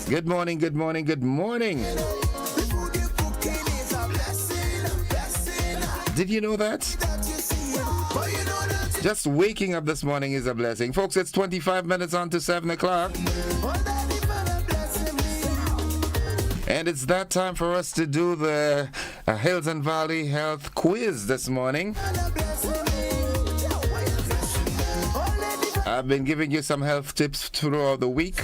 Good morning, good morning, good morning. Did you know that? Just waking up this morning is a blessing. Folks, it's 25 minutes on to 7 o'clock. And it's that time for us to do the Hills and Valley Health Quiz this morning. I've been giving you some health tips throughout the week.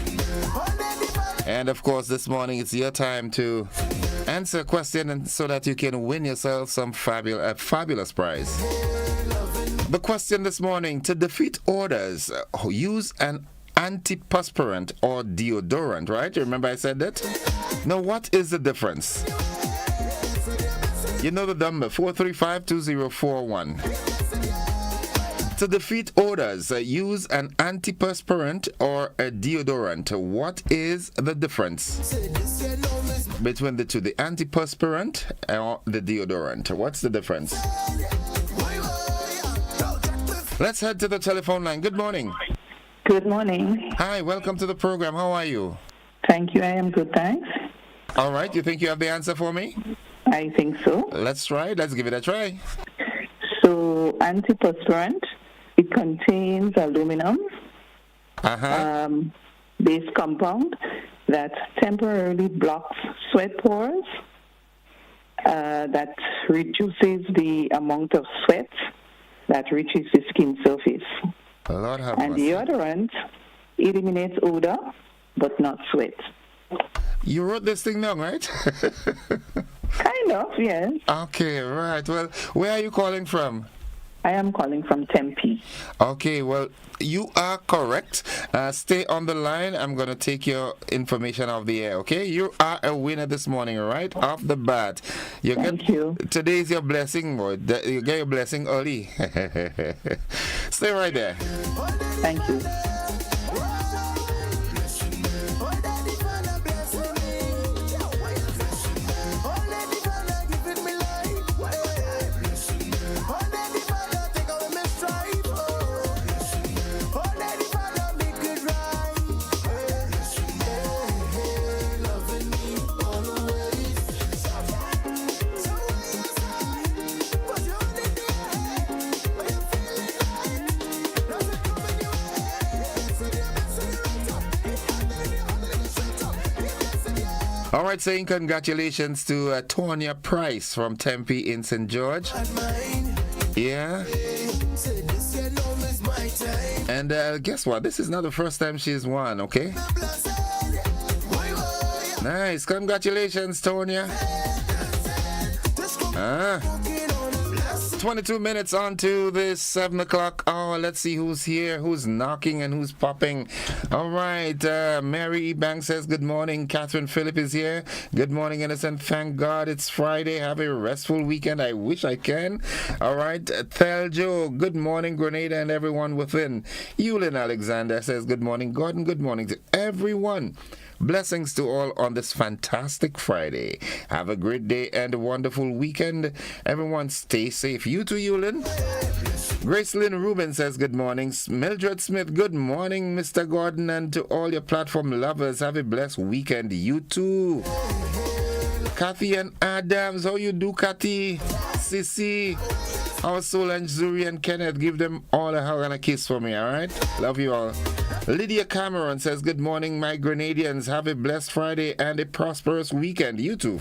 And of course, this morning it's your time to answer a question and so that you can win yourself some fabulous prize. The question this morning: to defeat odors, use an antiperspirant or deodorant, right? You remember I said that? Now, what is the difference? You know the number, 435-2041. To defeat odors, use an antiperspirant or a deodorant. What is the difference between the two, the antiperspirant or the deodorant? What's the difference? Let's head to the telephone line. Good morning. Good morning. Hi, welcome to the program. How are you? Thank you. I am good, thanks. All right. You think you have the answer for me? I think so. Let's try. Let's give it a try. So, antiperspirant, it contains aluminum base compound that temporarily blocks sweat pores, that reduces the amount of sweat that reaches the skin surface. Lord have and mercy. deodorant eliminates odor, but not sweat. You wrote this thing down, right? Kind of, yes. Okay, right. Well, where are you calling from? I am calling from Tempe. Okay, well, you are correct. Stay on the line. I'm going to take your information off the air, okay? You are a winner this morning, right? Off the bat. Thank you. Today's your blessing, boy. You get your blessing early. Stay right there. Thank you. All right, saying congratulations to Tonya Price from Tempe in St. George. Yeah. And guess what? This is not the first time she's won, okay? Nice. Congratulations, Tonya. 22 minutes on to this 7 o'clock hour. Let's see who's here, who's knocking, and who's popping. All right. Mary Banks says, good morning. Catherine Phillip is here. Good morning, Innocent. Thank God it's Friday. Have a restful weekend. I wish I can. All right. Theljo, good morning, Grenada, and everyone within. Yulin Alexander says, good morning, Gordon. Good morning to everyone. Blessings to all on this fantastic Friday. Have a great day and a wonderful weekend. Everyone stay safe. You too, Yulin. Gracelyn Rubin says good morning. Mildred Smith, good morning, Mr. Gordon, and to all your platform lovers. Have a blessed weekend. You too. Kathy and Adams, how you do, Kathy? Sissy, our Solange, Zuri, and Kenneth, give them all a hug and a kiss for me, all right? Love you all. Lydia Cameron says, good morning, my Grenadians. Have a blessed Friday and a prosperous weekend. You too.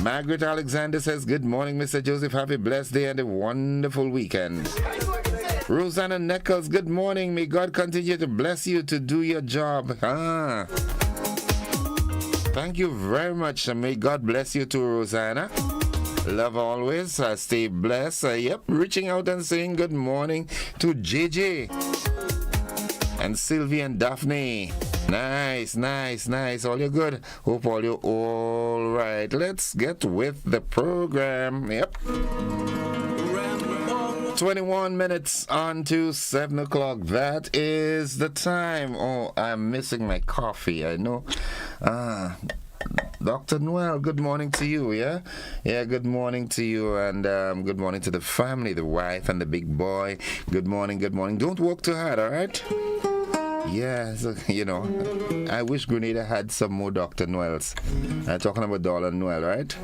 Margaret Alexander says, good morning, Mr. Joseph. Have a blessed day and a wonderful weekend. Rosanna Nichols, good morning. May God continue to bless you to do your job. Thank you very much. May God bless you too, Rosanna. Love always. Stay blessed. Reaching out and saying good morning to JJ and Sylvie and Daphne. Nice. All you good? Hope all you all right. Let's get with the program. 21 minutes on to 7 o'clock. That is the time. Oh, I'm missing my coffee. I know. Dr. Noel, good morning to you, yeah? Yeah, good morning to you, and good morning to the family, the wife and the big boy. Good morning. Don't work too hard, all right? Yeah, so, I wish Grenada had some more Dr. Noels. I'm talking about Dollar Noel, right?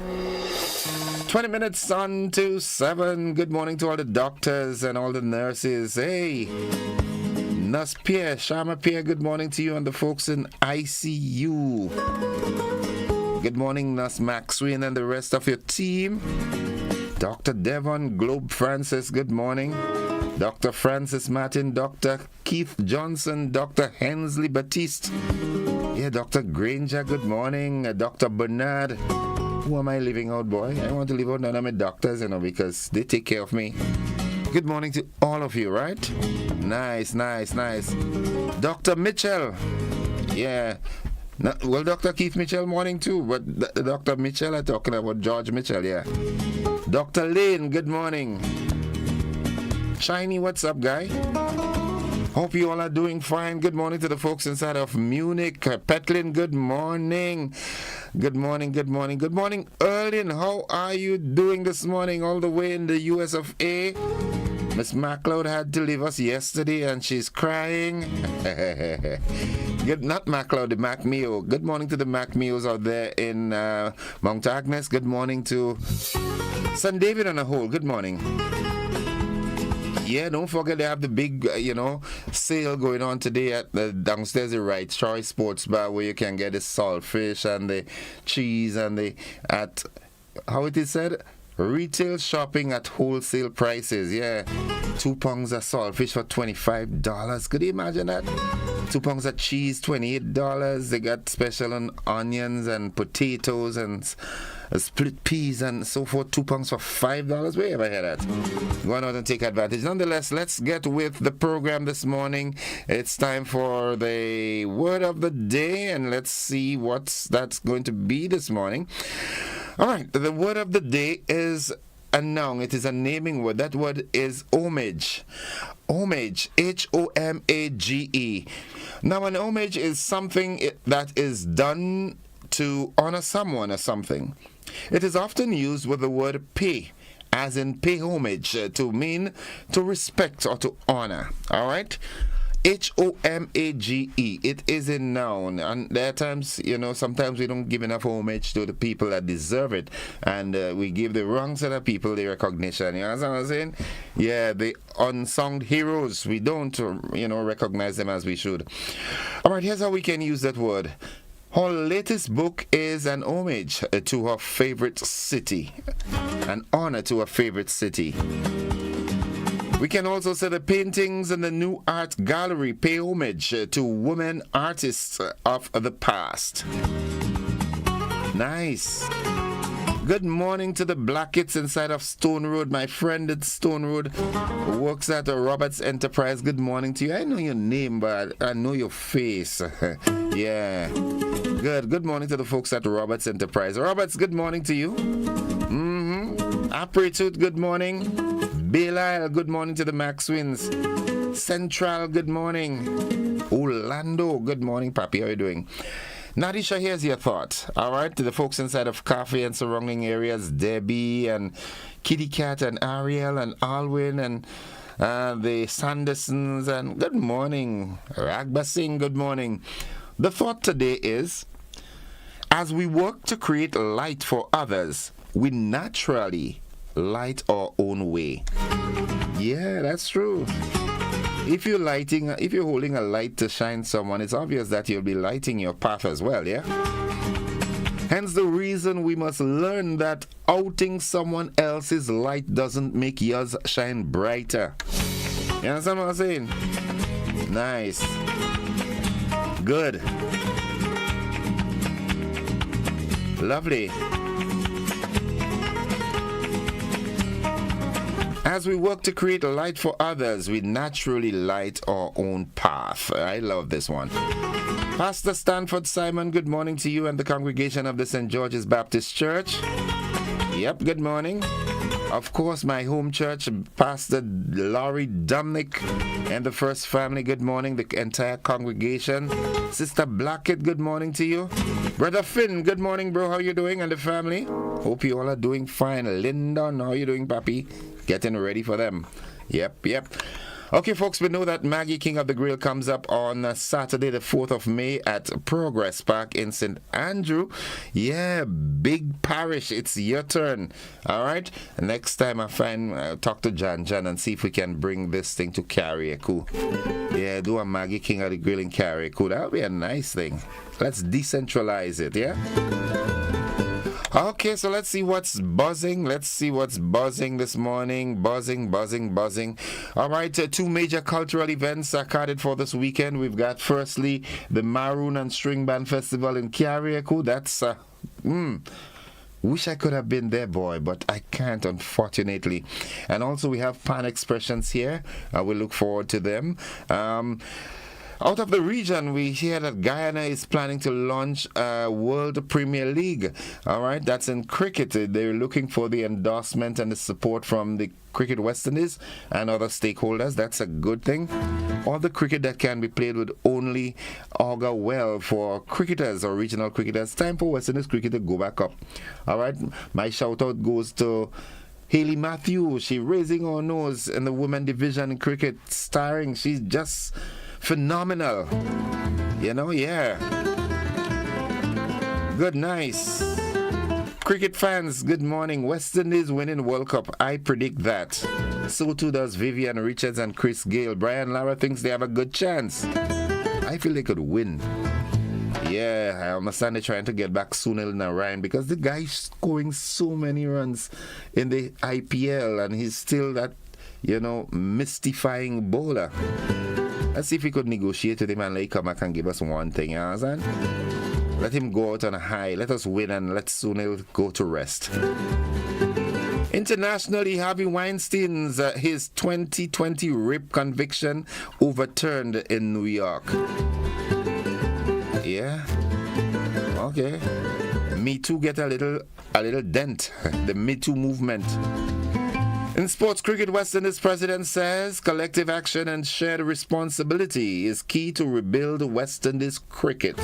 20 minutes on to 7. Good morning to all the doctors and all the nurses. Hey, Nurse Pierre, Shama Pierre, good morning to you and the folks in ICU. Good morning, Nurse Maxwell and the rest of your team. Dr. Devon Globe Francis, good morning. Dr. Francis Martin, Dr. Keith Johnson, Dr. Hensley Batiste. Yeah, Dr. Granger, good morning. Dr. Bernard. Who am I leaving out, boy? I want to leave out none of my doctors, because they take care of me. Good morning to all of you, right? Nice. Dr. Mitchell. Yeah. Well, Dr. Keith Mitchell, morning too. But Dr. Mitchell, I'm talking about George Mitchell, yeah. Dr. Lane, good morning. Shiny, what's up, guy? Hope you all are doing fine. Good morning to the folks inside of Munich. Petlin, good morning. Good morning. Erlin, how are you doing this morning all the way in the US of A? Miss MacLeod had to leave us yesterday and she's crying. Not MacLeod, the MacMeo. Good morning to the MacMeos out there in Mount Agnes. Good morning to St. David on the whole. Good morning. Yeah, don't forget they have the big, sale going on today at the downstairs the Right Choice Sports Bar where you can get the saltfish and the cheese and how it is said? Retail shopping at wholesale prices. Yeah, 2 pounds of saltfish for $25. Could you imagine that? 2 pounds of cheese, $28. They got special on onions and potatoes and split peas and so forth. 2 pounds for $5. Where have I heard that? Go on out and take advantage. Nonetheless, let's get with the program this morning. It's time for the word of the day, and let's see that's going to be this morning. All right, the word of the day is a noun. It is a naming word. That word is homage. Homage, H-O-M-A-G-E. Now, an homage is something that is done to honor someone or something. It is often used with the word pay, as in pay homage, to mean to respect or to honor. All right? H-O-M-A-G-E. It is a noun, and there are times, sometimes we don't give enough homage to the people that deserve it, and we give the wrong set of people the recognition. You know what I'm saying? Yeah, the unsung heroes, we don't, recognize them as we should. All right, here's how we can use that word. Her latest book is an homage to her favorite city, an honor to her favorite city. We can also say the paintings in the new art gallery pay homage to women artists of the past. Nice. Good morning to the Blackets inside of Stone Road. My friend at Stone Road who works at Roberts Enterprise. Good morning to you. I know your name, but I know your face. Yeah. Good morning to the folks at Roberts Enterprise. Roberts, good morning to you. Apritute, good morning. Belial, good morning to the Maxwins. Central, good morning. Orlando, good morning, Papi. How are you doing? Nadisha, here's your thought. All right, to the folks inside of Coffee and surrounding areas, Debbie and Kitty Cat and Ariel and Alwyn and the Sandersons, and good morning. Ragba Singh, good morning. The thought today is, as we work to create light for others, we naturally light our own way. Yeah, that's true. If you're holding a light to shine someone, it's obvious that you'll be lighting your path as well, yeah? Hence the reason we must learn that outing someone else's light doesn't make yours shine brighter. You understand what I'm saying? Nice. Good. Lovely. As we work to create a light for others, we naturally light our own path. I love this one. Pastor Stanford Simon, good morning to you and the congregation of the St. George's Baptist Church. Yep, good morning. Of course, my home church, Pastor Laurie Dominic and the First Family, good morning, the entire congregation. Sister Blackett, good morning to you. Brother Finn, good morning, bro. How you doing and the family? Hope you all are doing fine. Lyndon, how you doing, papi? Getting ready for them. Yep. Okay, folks, we know that Maggie King of the Grill comes up on Saturday, the 4th of May at Progress Park in St. Andrew. Yeah, big parish. It's your turn. All right? Next time I talk to John and see if we can bring this thing to Carriacou. Yeah, do a Maggie King of the Grill in Carriacou. That would be a nice thing. Let's decentralize it, yeah? Okay, so let's see what's buzzing. Let's see what's buzzing this morning. Buzzing. All right, two major cultural events are carded for this weekend. We've got, firstly, the Maroon and String Band Festival in Carriacou. That's, wish I could have been there, boy, but I can't, unfortunately. And also, we have Pan Expressions here. We look forward to them. Out of the region, we hear that Guyana is planning to launch a World Premier League. All right, that's in cricket. They're looking for the endorsement and the support from the Cricket West Indies and other stakeholders. That's a good thing. All the cricket that can be played would only augur well for cricketers or regional cricketers. Time for West Indies cricket to go back up. All right, my shout out goes to Hayley Matthews. She's raising her nose in the women division in cricket, starring. She's just phenomenal. You know, yeah. Good, nice. Cricket fans, good morning. West Indies winning World Cup. I predict that. So too does Vivian Richards and Chris Gayle. Brian Lara thinks they have a good chance. I feel they could win. Yeah, I understand they're trying to get back Sunil Narayan because the guy's scoring so many runs in the IPL and he's still that, mystifying bowler. Let's see if we could negotiate with him and let him come back and give us one thing, you understand? Let him go out on a high. Let us win and let Sunil go to rest. Internationally, Harvey Weinstein's his 2020 rape conviction overturned in New York. Yeah. Okay. Me Too get a little dent. The Me Too movement. In sports cricket, West Indies president says collective action and shared responsibility is key to rebuild West Indies cricket.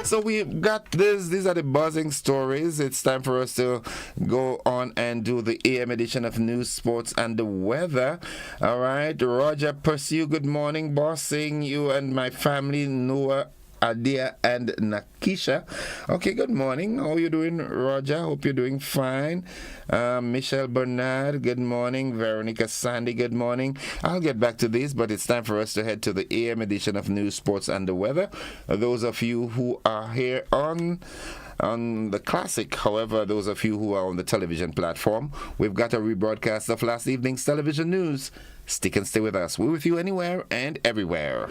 So we've got this. These are the buzzing stories. It's time for us to go on and do the AM edition of News, Sports, and the Weather. All right. Roger Pursue, good morning, boss. Seeing you and my family, Noah, Adia, and Nakisha. Okay, good morning. How are you doing, Roger? Hope you're doing fine. Michelle Bernard, good morning. Veronica Sandy, good morning. I'll get back to this, but it's time for us to head to the AM edition of News, Sports, and the Weather. Those of you who are here on the classic, however, those of you who are on the television platform, we've got a rebroadcast of last evening's television news. Stick and stay with us. We're with you anywhere and everywhere.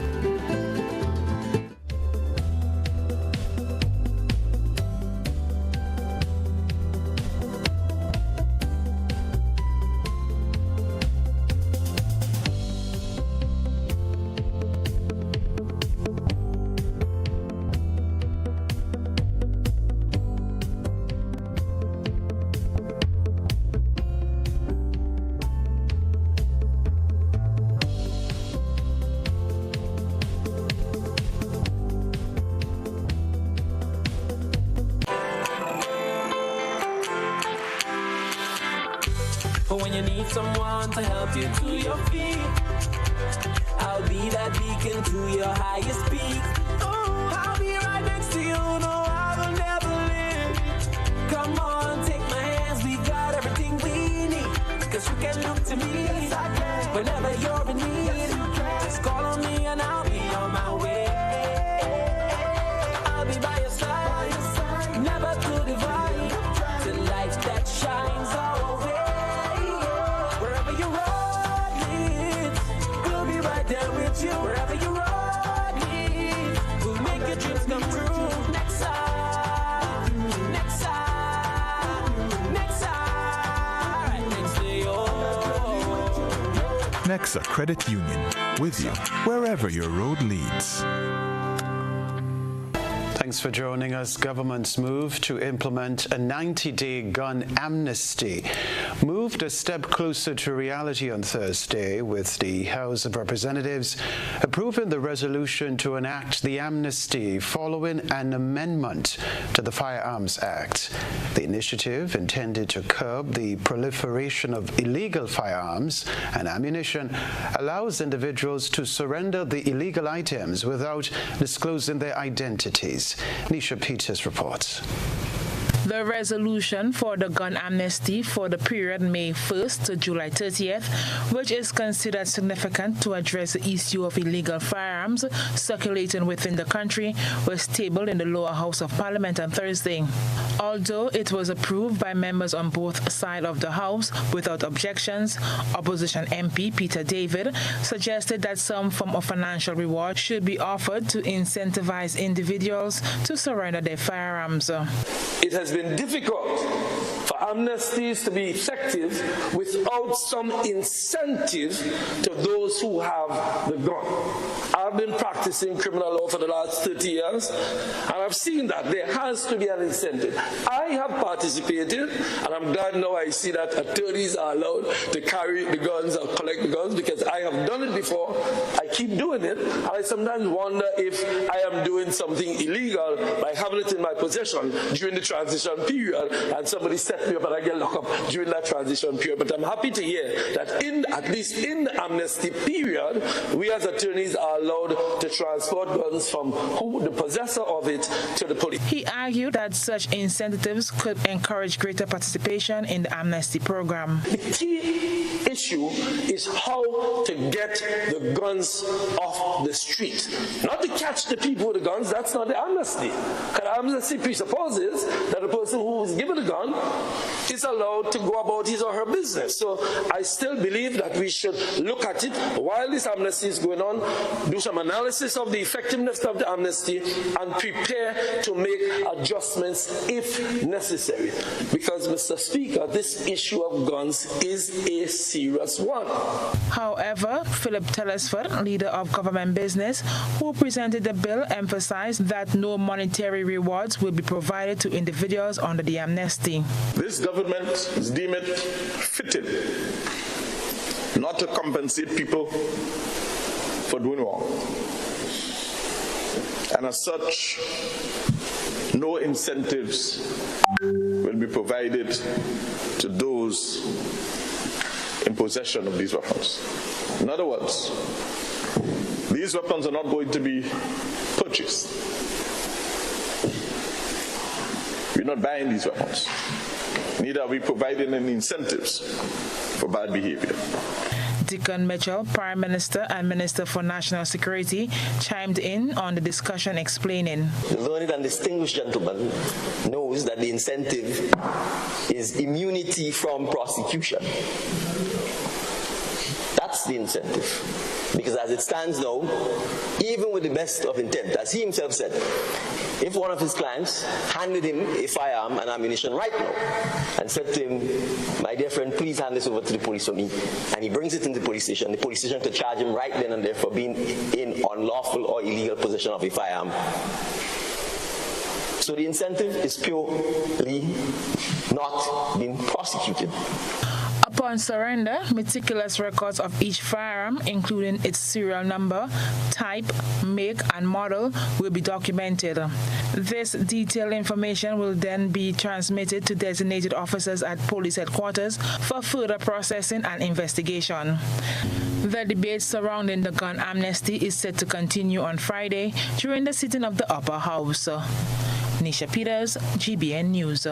But when you need someone to help you to your feet, I'll be that beacon to your highest peak. Oh, I'll be right next to you, no, I will never leave. Come on, take my hands, we got everything we need. Cause you can look to me, yes, I can. Whenever you're in need, yes, you can. Just call on me and I'll be on my way. I'll be by your side, never to divide. The light that shines our way. Wherever you road leads, we'll make your dreams come true. Next side, next side, next side, next to you. Nexa Credit Union, with you wherever your road leads. Thanks for joining us. Government's move to implement a 90-day gun amnesty moved a step closer to reality on Thursday, with the House of Representatives approving the resolution to enact the amnesty following an amendment to the Firearms Act. The initiative, intended to curb the proliferation of illegal firearms and ammunition, allows individuals to surrender the illegal items without disclosing their identities. Nisha Peters reports. The resolution for the gun amnesty for the period May 1st to July 30th, which is considered significant to address the issue of illegal firearms circulating within the country, was tabled in the lower house of Parliament on Thursday. Although it was approved by members on both sides of the House without objections, opposition MP Peter David suggested that some form of financial reward should be offered to incentivize individuals to surrender their firearms. It has been difficult for amnesties to be effective without some incentive to those who have the gun. I've been practicing criminal law for the last 30 years, and I've seen that there has to be an incentive. I have participated, and I'm glad now I see that attorneys are allowed to carry the guns or collect the guns, because I have done it before. I keep doing it, and I sometimes wonder if I am doing something illegal by having it in my possession during the transition period, and somebody set me up and I get locked up during that transition period. But I'm happy to hear that at least in the amnesty period, we as attorneys are allowed to transport guns from the possessor of it to the police. He argued that such incentives could encourage greater participation in the amnesty program. The key issue is how to get the guns off the street. Not to catch the people with the guns, that's not the amnesty. Because the amnesty presupposes that the person who was given a gun is allowed to go about his or her business. So I still believe that we should look at it while this amnesty is going on, do some analysis of the effectiveness of the amnesty, and prepare to make adjustments if necessary. Because, Mr. Speaker, this issue of guns is a serious one. However, Philip Telesford, leader of government business, who presented the bill, emphasized that no monetary rewards will be provided to individuals under the amnesty. This government is deemed it fitting not to compensate people for doing wrong. And as such, no incentives will be provided to those in possession of these weapons. In other words, these weapons are not going to be purchased. We're not buying these weapons. Neither are we providing any incentives for bad behavior. Dickon Mitchell, Prime Minister and Minister for National Security, chimed in on the discussion, explaining. The learned and distinguished gentleman knows that the incentive is immunity from prosecution. That's the incentive. Because as it stands now, even with the best of intent, as he himself said, if one of his clients handed him a firearm and ammunition right now and said to him, my dear friend, please hand this over to the police for me, and he brings it into the police station could charge him right then and there for being in unlawful or illegal possession of a firearm. So the incentive is purely not being prosecuted. Upon surrender, meticulous records of each firearm, including its serial number, type, make, and model, will be documented. This detailed information will then be transmitted to designated officers at police headquarters for further processing and investigation. The debate surrounding the gun amnesty is set to continue on Friday during the sitting of the Upper House. Nisha Peters, GBN News.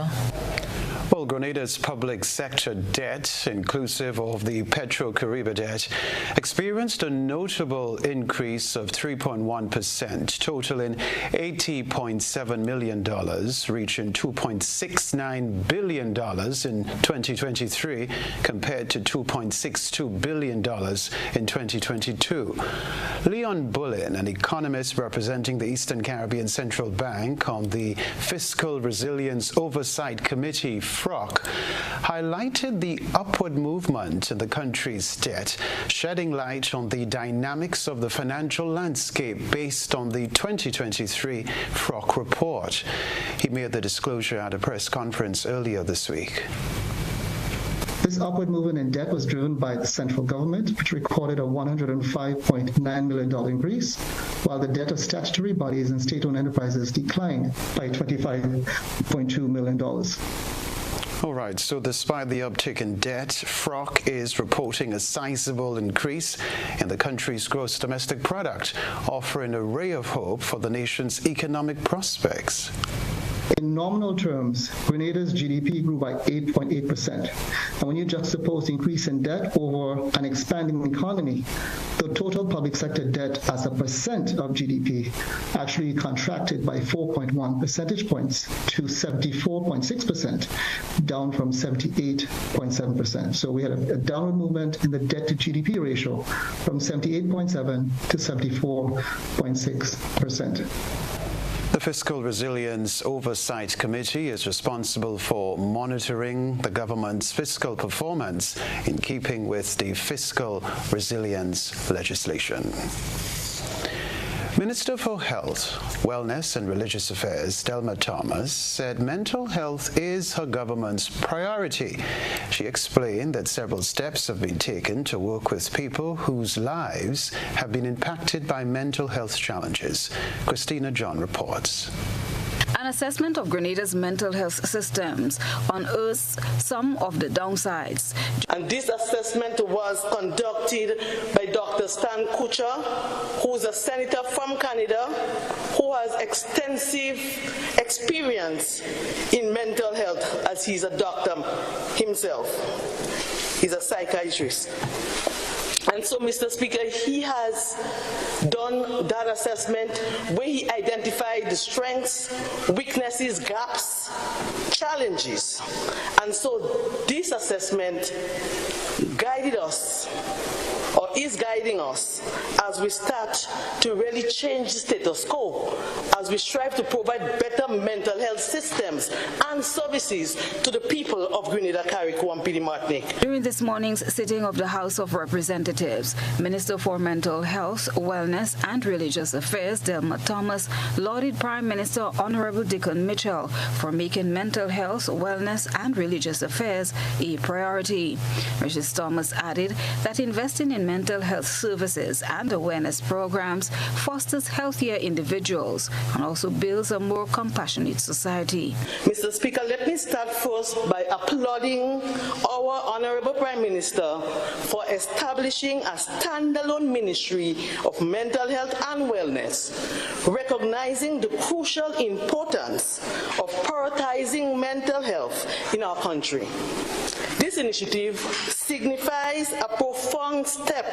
Well, Grenada's public sector debt, inclusive of the Petro-Caribe debt, experienced a notable increase of 3.1%, totaling $80.7 million, reaching $2.69 billion in 2023 compared to $2.62 billion in 2022. Leon Bullen, an economist representing the Eastern Caribbean Central Bank on the Fiscal Resilience Oversight Committee, FROC, highlighted the upward movement in the country's debt, shedding light on the dynamics of the financial landscape based on the 2023 FROC report. He made the disclosure at a press conference earlier this week. This upward movement in debt was driven by the central government, which recorded a $105.9 million increase, while the debt of statutory bodies and state-owned enterprises declined by $25.2 million. All right, so despite the uptick in debt, FROC is reporting a sizable increase in the country's gross domestic product, offering a ray of hope for the nation's economic prospects. In nominal terms, Grenada's GDP grew by 8.8%. And when you juxtapose the increase in debt over an expanding economy, the total public sector debt as a percent of GDP actually contracted by 4.1 percentage points to 74.6%, down from 78.7%. So we had a downward movement in the debt to GDP ratio from 78.7 to 74.6%. The Fiscal Resilience Oversight Committee is responsible for monitoring the government's fiscal performance in keeping with the fiscal resilience legislation. Minister for Health, Wellness and Religious Affairs, Delma Thomas, said mental health is her government's priority. She explained that several steps have been taken to work with people whose lives have been impacted by mental health challenges. Christina John reports. An assessment of Grenada's mental health systems unearths some of the downsides. And this assessment was conducted by Dr. Stan Kuchar, who is a senator from Canada, who has extensive experience in mental health, as he's a doctor himself. He's a psychiatrist. And so, Mr. Speaker, he has done that assessment where he identified the strengths, weaknesses, gaps, challenges. And so this assessment guided us, or is guiding us, as we start to really change the status quo, as we strive to provide better mental health systems and services to the people of Grenada, Carriacou, and PD Martinique. During this morning's sitting of the House of Representatives, Minister for Mental Health, Wellness and Religious Affairs, Delma Thomas, lauded Prime Minister Honorable Dickon Mitchell for making mental health, wellness and religious affairs a priority. Mrs. Thomas added that investing in mental health services and awareness programs fosters healthier individuals and also builds a more compassionate society. Mr. Speaker, let me start first by applauding our Honorable Prime Minister for establishing a standalone Ministry of Mental Health and Wellness, recognizing the crucial importance of prioritizing mental health in our country. This initiative signifies a profound step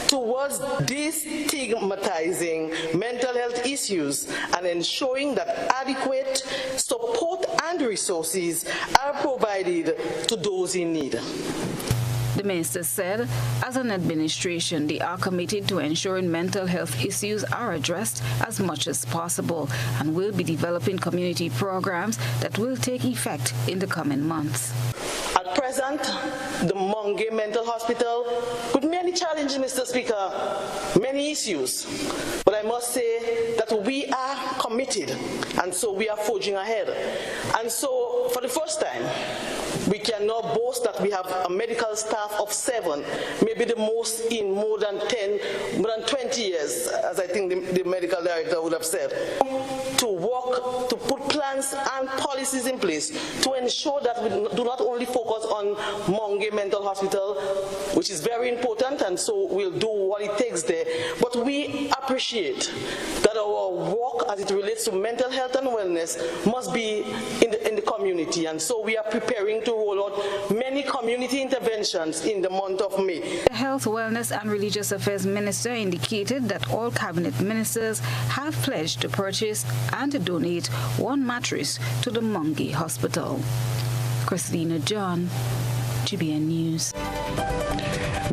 towards destigmatizing mental health issues and ensuring that adequate support and resources are provided to those in need. The minister said, as an administration, they are committed to ensuring mental health issues are addressed as much as possible and will be developing community programs that will take effect in the coming months. At present, the Monge Mental Hospital, with many challenges, Mr. Speaker, many issues, but I must say that we are committed, and so we are forging ahead. And so, for the first time, we can now boast that we have a medical staff of 7, maybe the most in more than 20 years, as I think the medical director would have said, to work, to put plans and policies in place to ensure that we do not only focus on Monge Mental Hospital, which is very important, and so we'll do what it takes there, but we appreciate that our work as it relates to mental health and wellness must be in the community, and so we are preparing to roll out many community interventions in the month of May. The Health, Wellness and Religious Affairs Minister indicated that all cabinet ministers have pledged to purchase and donate 1 mattress to the Monge Hospital. Christina John, GBN News.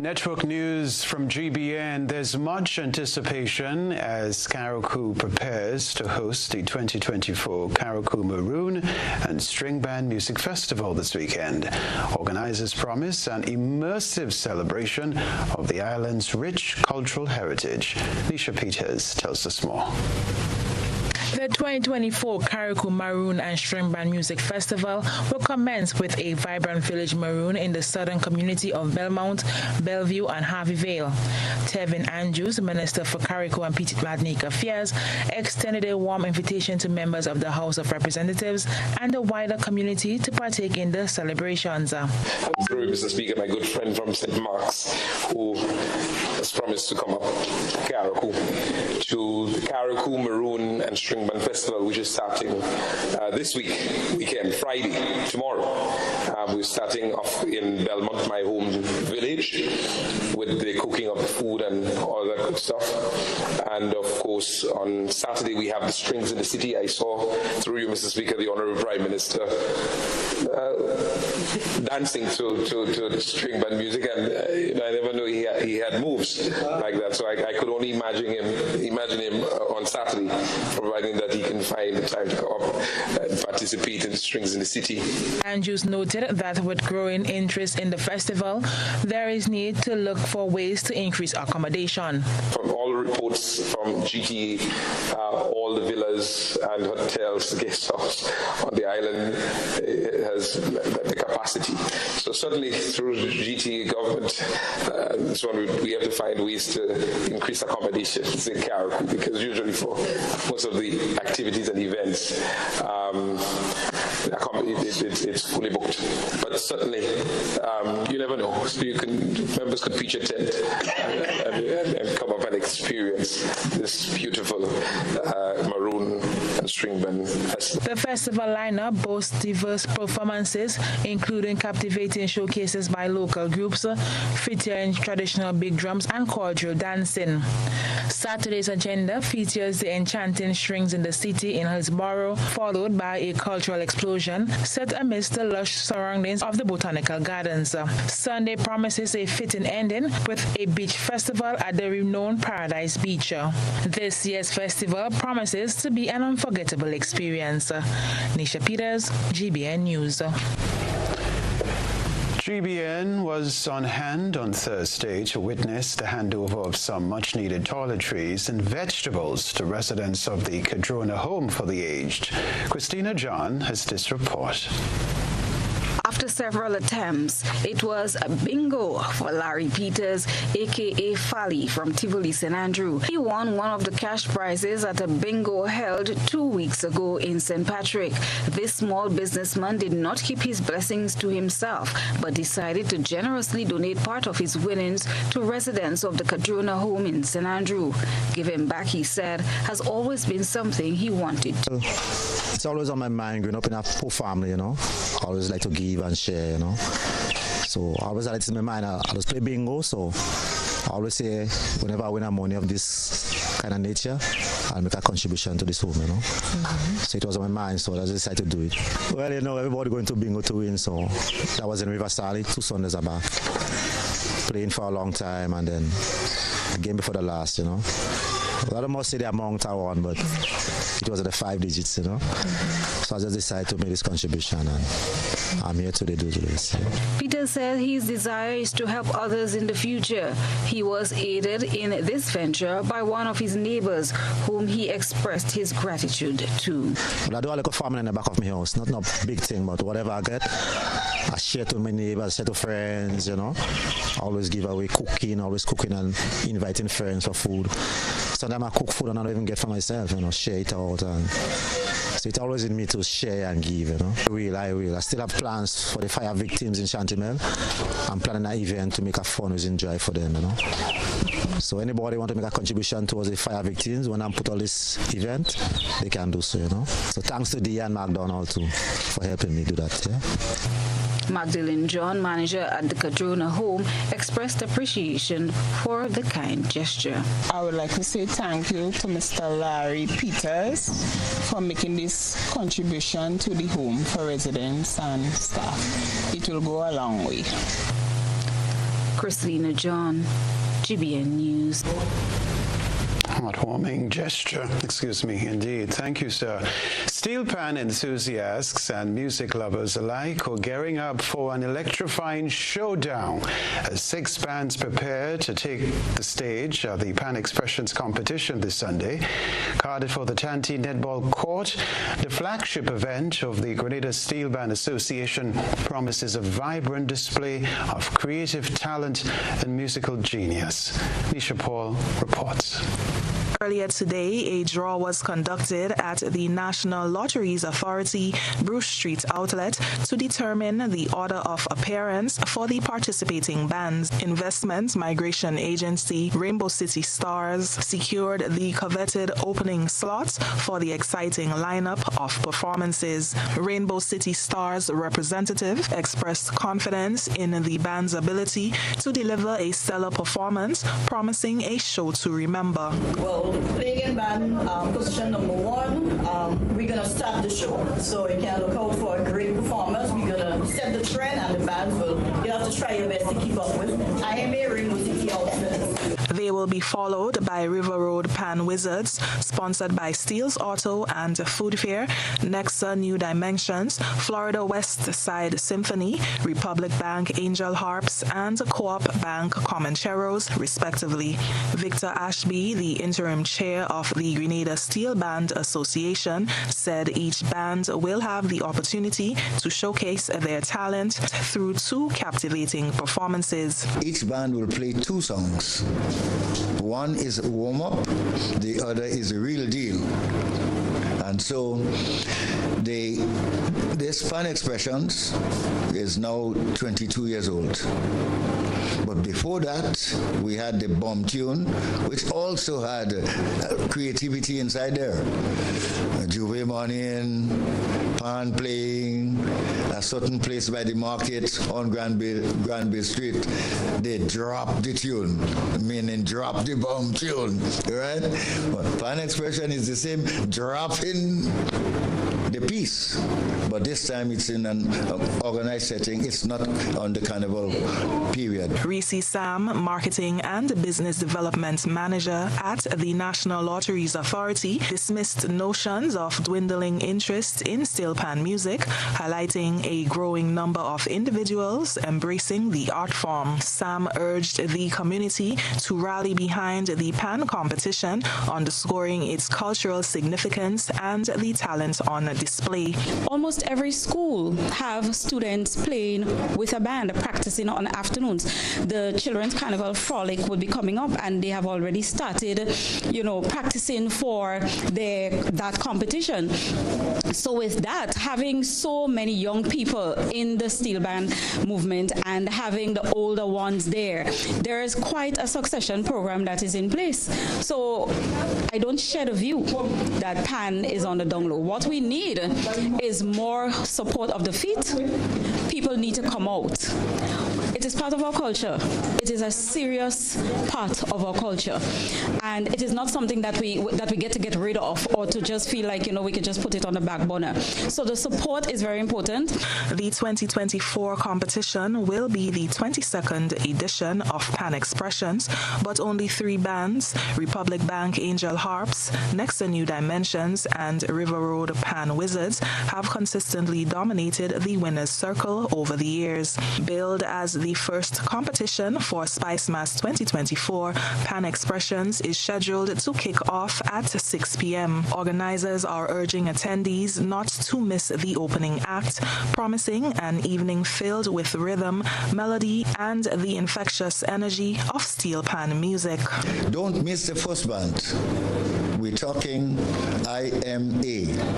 Network news from GBN. There's much anticipation as Carriacou prepares to host the 2024 Carriacou Maroon and String Band Music Festival this weekend. Organizers promise an immersive celebration of the island's rich cultural heritage. Nisha Peters tells us more. The 2024 Carriacou Maroon and String Band Music Festival will commence with a vibrant village maroon in the southern community of Belmont, Bellevue, and Harveyville. Tevin Andrews, Minister for Carriacou and Petite Martinique Affairs, extended a warm invitation to members of the House of Representatives and the wider community to partake in the celebrations. I'm sorry, Mr. Speaker, my good friend from St. Mark's, who has promised to come up Carriacou to the Carriacou Maroon and String Band Festival, which is starting this weekend, Friday, tomorrow. We're starting off in Belmont, my home village, with the cooking of the food and all that good stuff. And of course, on Saturday we have the Strings in the City. I saw through you, Mr. Speaker, the Honourable Prime Minister dancing to the string band music, and I never knew he had moves like that. So I could only imagine him on Saturday, providing that he can find the time to come up and participate in the Strings in the City. Andrews noted that with growing interest in the festival, there is need to look for ways to increase accommodation. From all reports from GTA, all the villas and hotels, guest house on the island has the capacity. So certainly through the GTA government, so we have to find ways to increase accommodations in Carriacou, because usually for most of the activities and events, it's fully booked. But certainly, you never know. So members could pitch a tent and come up and experience this beautiful maroon and string band festival. The festival lineup boasts diverse performances, including captivating showcases by local groups, featuring traditional big drums and cordial dancing. Saturday's agenda features the enchanting Strings in the City in Hillsborough, followed by a cultural explosion set amidst the lush surroundings of the Botanical Gardens. Sunday promises a fitting ending with a beach festival at the renowned Paradise Beach. This year's festival promises to be an unforgettable experience. Nisha Peters, GBN News. GBN was on hand on Thursday to witness the handover of some much-needed toiletries and vegetables to residents of the Cadrona Home for the Aged. Christina John has this report. After several attempts, it was a bingo for Larry Peters, a.k.a. Fally from Tivoli St. Andrew. He won one of the cash prizes at a bingo held 2 weeks ago in St. Patrick. This small businessman did not keep his blessings to himself, but decided to generously donate part of his winnings to residents of the Cadrona Home in St. Andrew. Giving back, he said, has always been something he wanted to. It's always on my mind growing up in a poor family, I always like to give and share, So I always had it in my mind. I always play bingo, so I always say whenever I win a money of this kind of nature, I'll make a contribution to this home, So it was on my mind, so I just decided to do it. Well, everybody going to bingo to win, so that was in Riverside 2 Sundays back. Playing for a long time, and then the game before the last, A lot of must say the amount I won, but it was at the 5 digits, So I just decided to make this contribution, and I'm here today to do this. Peter said his desire is to help others in the future. He was aided in this venture by one of his neighbors, whom he expressed his gratitude to. Well, I do a little farming in the back of my house. Not a big thing, but whatever I get, I share to my neighbors, share to friends, Always give away cooking and inviting friends for food. Sometimes I cook food and I don't even get for myself, share it out. And so it's always in me to share and give, I will. I still have plans for the fire victims in Chantimel. I'm planning an event to make a fundraising drive for them, So anybody want to make a contribution towards the fire victims, when I put all this event, they can do so, So thanks to Dee and McDonald too for helping me do that, Magdalene John, manager at the Cadrona Home, expressed appreciation for the kind gesture. I would like to say thank you to Mr. Larry Peters for making this contribution to the home for residents and staff. It will go a long way. Christina John, GBN News. heartwarming gesture. Excuse me, indeed. Thank you, sir. Steel pan enthusiasts and music lovers alike are gearing up for an electrifying showdown as 6 bands prepare to take the stage at the Pan Expressions competition this Sunday. Carded for the Tanti Netball Court, the flagship event of the Grenada Steel Band Association promises a vibrant display of creative talent and musical genius. Nisha Paul reports. Earlier today, a draw was conducted at the National Lotteries Authority Bruce Street outlet to determine the order of appearance for the participating bands. Investment Migration Agency Rainbow City Stars secured the coveted opening slots for the exciting lineup of performances. Rainbow City Stars representative expressed confidence in the band's ability to deliver a stellar performance, promising a show to remember. Well, playing in band, position number 1, we're going to start the show. So you can look out for a great performance. We're going to set the trend and the bands will, you have to try your best to keep up with. I am a Rainbow City outfit. They will be followed by River Road Pan Wizards, sponsored by Steele's Auto and Food Fair, Nexa New Dimensions, Florida West Side Symphony, Republic Bank Angel Harps, and Co-op Bank Comancheros, respectively. Victor Ashby, the interim chair of the Grenada Steel Band Association, said each band will have the opportunity to showcase their talent through 2 captivating performances. Each band will play 2 songs. One is a warm-up, the other is a real deal. And so this Pan Expressions is now 22 years old. But before that, we had the bomb tune, which also had creativity inside there. Juve morning, pan playing, a certain place by the market on Granby Street, they dropped the tune, meaning drop the bomb tune, right? But Pan Expression is the same, dropping the piece, but this time it's in an organized setting. It's not on the carnival period. Reese Sam, Marketing and Business Development Manager at the National Lotteries Authority, dismissed notions of dwindling interest in steel pan music, highlighting a growing number of individuals embracing the art form. Sam urged the community to rally behind the pan competition, underscoring its cultural significance and the talent on display. Almost every school have students playing with a band, practicing on afternoons. The Children's Carnival Frolic will be coming up, and they have already started, practicing for that competition. So with that, having so many young people in the steel band movement and having the older ones there is quite a succession program that is in place. So I don't share the view that pan is on the down low. What we need is more support of the feet. People need to come out. It is part of our culture. It is a serious part of our culture, and it is not something that we get rid of, or to just feel like we can just put it on the back burner. So the support is very important. The 2024 competition will be the 22nd edition of Pan Expressions, but only 3 bands, Republic Bank Angel Harps, Nexa New Dimensions, and River Road Pan Wizards, have consistently dominated the winners' circle over the years. Billed as the first competition for Spice Mass 2024, Pan Expressions is scheduled to kick off at 6 p.m. Organizers are urging attendees not to miss the opening act, promising an evening filled with rhythm, melody, and the infectious energy of steel pan music. Don't miss the first band. We're talking IMA.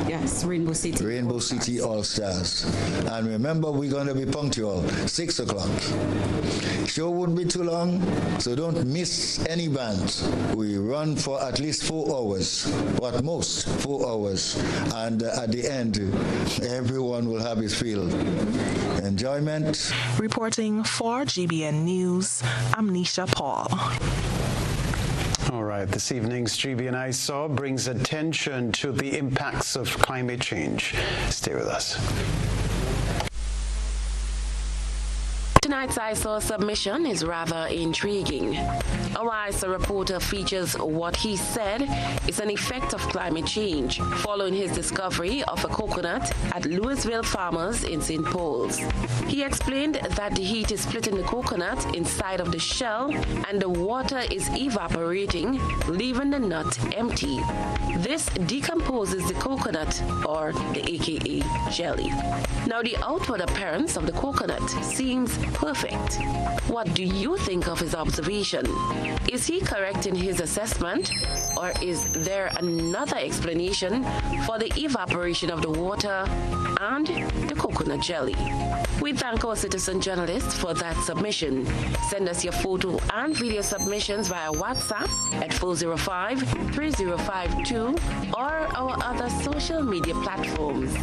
Yes, Rainbow City. Rainbow City All-Stars. And remember, we're going to be punctual, 6 o'clock. Show wouldn't be too long, so don't miss any band. We run for at least 4 hours, or at most 4 hours. And at the end, everyone will have his fill. Enjoyment. Reporting for GBN News, I'm Nisha Paul. All right, this evening's GBN I Saw brings attention to the impacts of climate change. Stay with us. Tonight's ISOR submission is rather intriguing. Our ISOR reporter features what he said is an effect of climate change following his discovery of a coconut at Louisville Farmers in St. Paul's. He explained that the heat is splitting the coconut inside of the shell and the water is evaporating, leaving the nut empty. This decomposes the coconut, or the aka jelly. Now the outward appearance of the coconut seems perfect. What do you think of his observation? Is he correct in his assessment, or is there another explanation for the evaporation of the water and the coconut jelly? We thank our citizen journalists for that submission. Send us your photo and video submissions via WhatsApp at 405-3052 or our other social media platforms.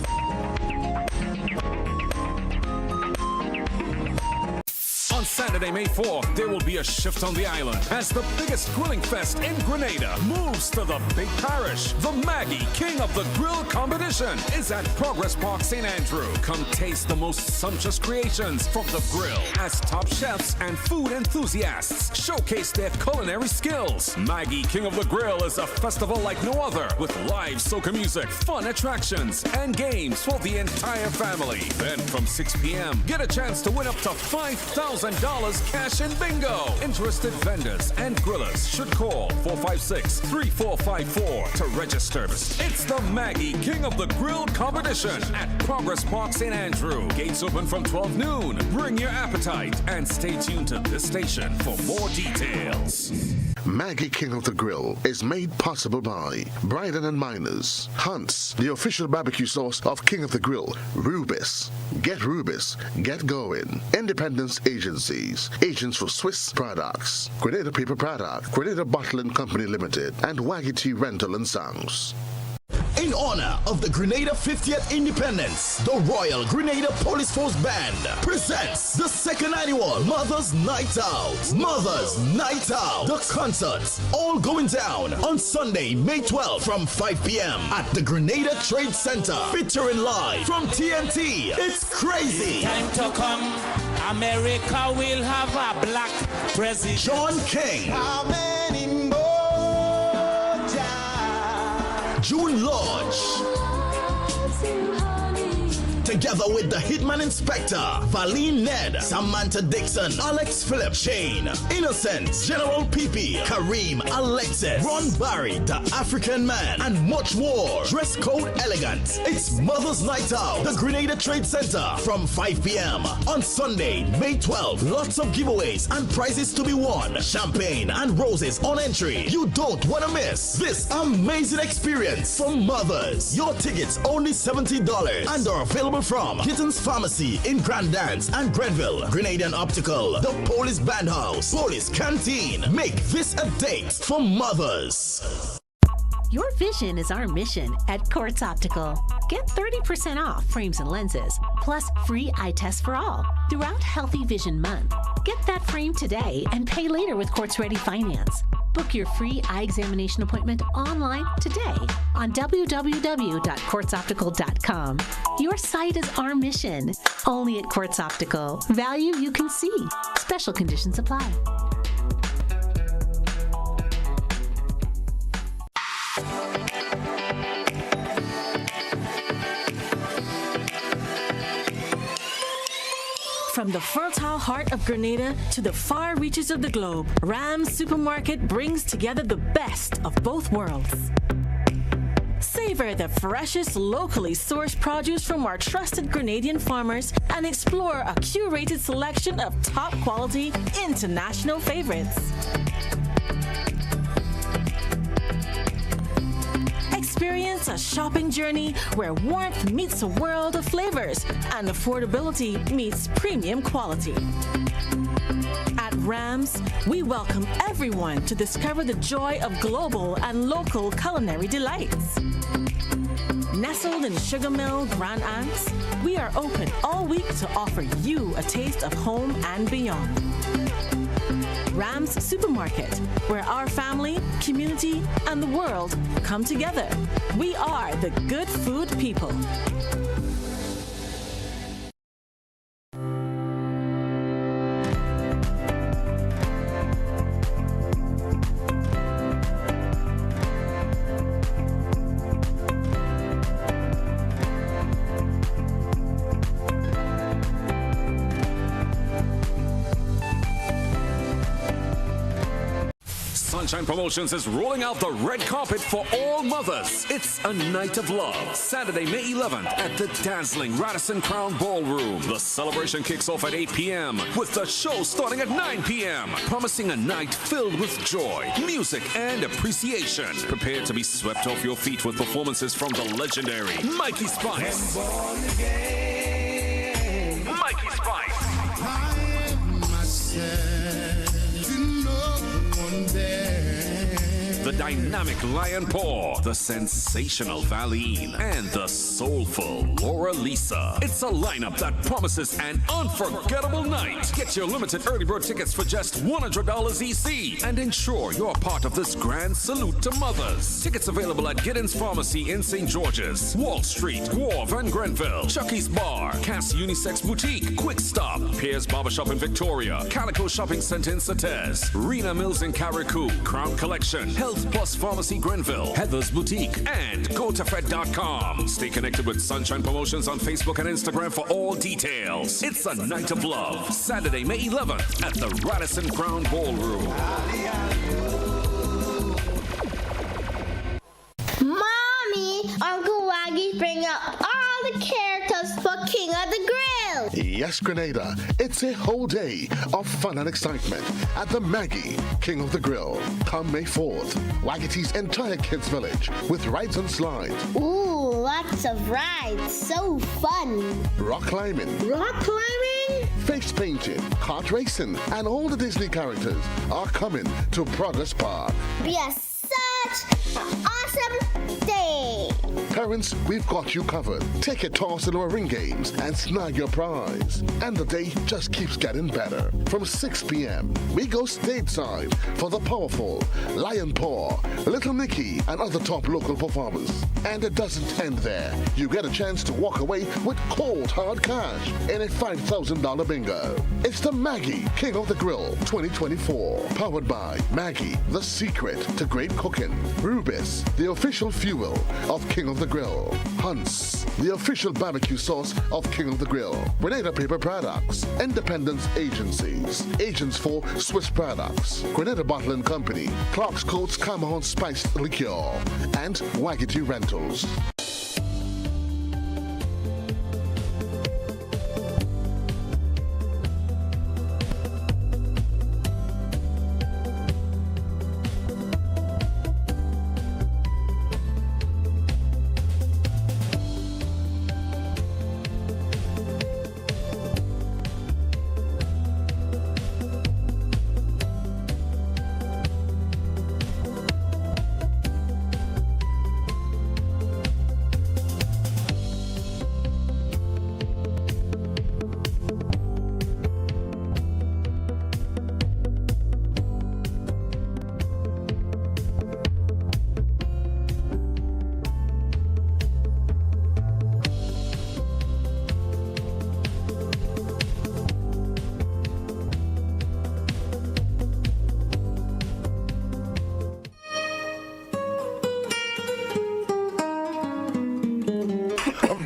On Saturday, May 4th, there will be a shift on the island as the biggest grilling fest in Grenada moves to the big parish. The Maggie King of the Grill competition is at Progress Park, St. Andrew. Come taste the most sumptuous creations from the grill as top chefs and food enthusiasts showcase their culinary skills. Maggie King of the Grill is a festival like no other with live soca music, fun attractions, and games for the entire family. Then from 6 p.m., get a chance to win up to $5,000 cash in bingo. Interested vendors and grillers should call 456-3454 to register. It's the Maggie King of the Grill competition at Progress Park, St. Andrew. Gates open from 12 noon. Bring your appetite and stay tuned to this station for more details. Maggie King of the Grill is made possible by Bryden and Miners, Hunt's, the official barbecue sauce of King of the Grill, Rubis. Get Rubis, get going. Independence Agencies, agents for Swiss products, Grenada Paper Product, Grenada Bottling Company Limited, and Waggy Tea Rental and Sounds. In honor of the Grenada 50th Independence, the Royal Grenada Police Force Band presents the second annual Mother's Night Out. Mother's Night Out. The concerts all going down on Sunday, May 12th from 5 p.m. at the Grenada Trade Center. Featuring live from TNT. It's crazy. Time to come. America will have a black president. John King. How many more? June Lodge. Together with the Hitman Inspector, Valine Ned, Samantha Dixon, Alex Phillip, Shane, Innocent, General Pepe, Kareem, Alexis, Ron Barry, the African Man, and much more. Dress code elegant. It's Mother's Night Out, the Grenada Trade Center from 5 p.m. on Sunday, May 12th. Lots of giveaways and prizes to be won. Champagne and roses on entry. You don't want to miss this amazing experience for mothers. Your tickets only $70 and are available from Gittins Pharmacy in Grand Dance and Grenville, Grenadian Optical, the Police Band House, Police Canteen. Make this a date for mothers. Your vision is our mission at Quartz Optical. Get 30% off frames and lenses, plus free eye test for all throughout Healthy Vision Month. Get that frame today and pay later with Quartz Ready Finance. Book your free eye examination appointment online today on www.quartzoptical.com. Your sight is our mission. Only at Quartz Optical. Value you can see. Special conditions apply. From the fertile heart of Grenada to the far reaches of the globe, Ram's Supermarket brings together the best of both worlds. Savor the freshest, locally sourced produce from our trusted Grenadian farmers and explore a curated selection of top-quality, international favorites. Experience a shopping journey where warmth meets a world of flavors and affordability meets premium quality. At Rams, we welcome everyone to discover the joy of global and local culinary delights. Nestled in Sugar Mill, Grand Anse, we are open all week to offer you a taste of home and beyond. Rams Supermarket, where our family, community, and the world come together. We are the good food people. From 1 Sunshine Promotions is rolling out the red carpet for all mothers. It's a night of love. Saturday, May 11th at the dazzling Radisson Crown Ballroom. The celebration kicks off at 8 p.m. with the show starting at 9 p.m. Promising a night filled with joy, music, and appreciation. Prepare to be swept off your feet with performances from the legendary Mikey Spice. Mikey Spice. The dynamic Lion Paw, the sensational Valine, and the soulful Laura Lisa. It's a lineup that promises an unforgettable night. Get your limited early bird tickets for just $100 EC and ensure you're part of this grand salute to mothers. Tickets available at Giddens Pharmacy in St. George's, Wall Street, Wharf and Grenville, Chucky's Bar, Cass Unisex Boutique, Quick Stop, Pierre's Barbershop in Victoria, Calico Shopping Center in Sates, Rena Mills in Carriacou, Crown Collection, Health Plus Pharmacy Grenville, Heather's Boutique, and GoToFed.com. Stay connected with Sunshine Promotions on Facebook and Instagram for all details. It's a night of love. Saturday, May 11th at the Radisson Crown Ballroom. Mommy, Uncle Waggy bring up all the characters for King of the Grill. Yes, Grenada, it's a whole day of fun and excitement at the Maggie, King of the Grill. Come May 4th, Waggity's entire kids village with rides and slides. Ooh, lots of rides, so fun. Rock climbing. Rock climbing? Face painting, kart racing, and all the Disney characters are coming to Progress Park. Be such an awesome day. Parents, we've got you covered. Take a toss in our ring games and snag your prize. And the day just keeps getting better. From 6 p.m., we go stateside for the powerful Lion Paw, Little Nicky, and other top local performers. And it doesn't end there. You get a chance to walk away with cold hard cash in a $5,000 bingo. It's the Maggie King of the Grill 2024. Powered by Maggie, the secret to great cooking. Rubis, the official fuel of King of the Grill. Hunt's, the official barbecue sauce of King of the Grill. Grenada Paper Products. Independence Agencies. Agents for Swiss Products. Grenada Bottling Company. Clark's Coats Cameron Spiced Liqueur. And Waggity Rentals.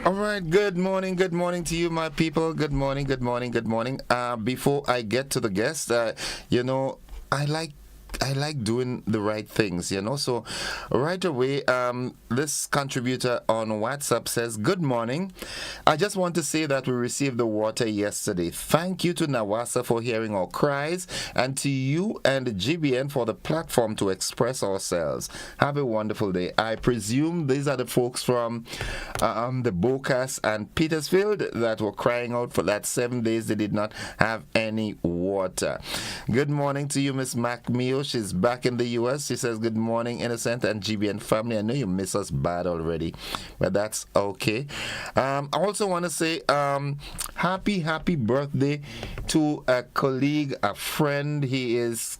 All right, good morning to you, my people. Good morning. Before I get to the guest, I like doing the right things, So right away, this contributor on WhatsApp says, "Good morning. I just want to say that we received the water yesterday. Thank you to Nawasa for hearing our cries, and to you and GBN for the platform to express ourselves. Have a wonderful day." I presume these are the folks from the Bocas and Petersfield that were crying out for that 7 days they did not have any water. Good morning to you, Miss MacMeo. She's back in the U.S. She says, "Good morning, Innocent and GBN family. I know you miss us bad already, but that's okay." I also want to say happy birthday to a colleague, a friend. He is,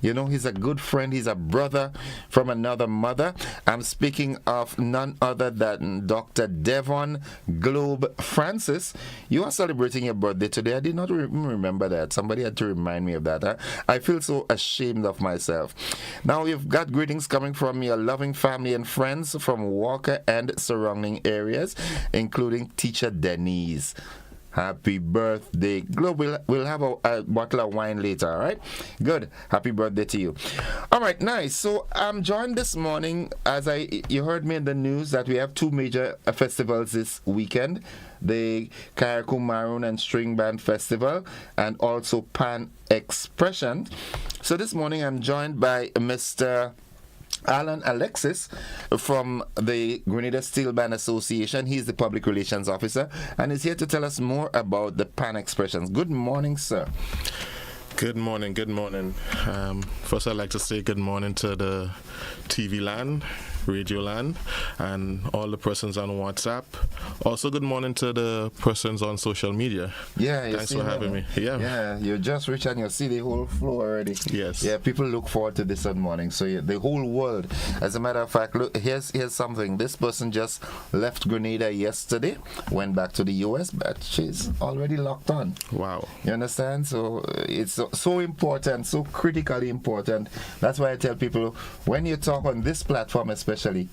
he's a good friend. He's a brother from another mother. I'm speaking of none other than Dr. Devon Globe Francis. You are celebrating your birthday today. I did not remember that. Somebody had to remind me of that. I feel so ashamed of myself. Now we've got greetings coming from your loving family and friends from Walker and surrounding areas, including teacher Denise. Happy birthday, Globe. We'll have a bottle of wine later, all right? Good. Happy birthday to you. All right, nice. So I'm joined this morning, you heard me in the news, that we have two major festivals this weekend. The Karakou Maroon and String Band Festival, and also Pan Expression. So this morning I'm joined by Mr. Alan Alexis from the Grenada Steel Band Association. He's the public relations officer and is here to tell us more about the Pan Expressions. Good morning, sir. Good morning, good morning. First, I'd like to say good morning to the TV land, radio land, and all the persons on WhatsApp. Also, good morning to the persons on social media. Yeah, thanks for having me. Yeah, you just reached and you see the whole flow already. Yes. Yeah, people look forward to this morning. So yeah, the whole world. As a matter of fact, look, here's something. This person just left Grenada yesterday, went back to the US, but she's already locked on. Wow. You understand? So it's so important, so critically important. That's why I tell people, when you talk on this platform especially,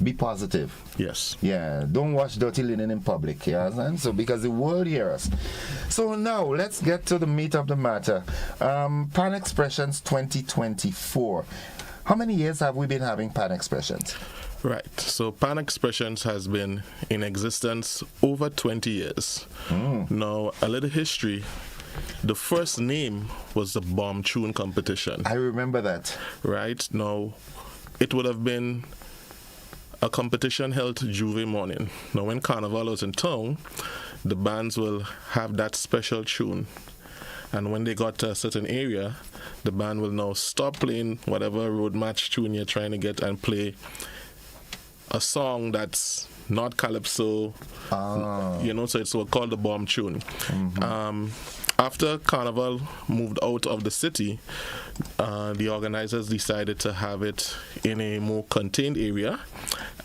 be positive. Yes. Yeah, don't wash dirty linen in public, you understand? So because the world hears us. So now let's get to the meat of the matter. Pan Expressions 2024. How many years have we been having Pan Expressions? Right. So Pan Expressions has been in existence over 20 years. Now, a little history. The first name was the Bomb Tune competition. I remember that. Right. Now, it would have been a competition held Juve morning. Now, when Carnival was in town, the bands will have that special tune. And when they got to a certain area, the band will now stop playing whatever road match tune you're trying to get and play a song that's not calypso, so it's called the Bomb Tune. After Carnival moved out of the city, the organizers decided to have it in a more contained area,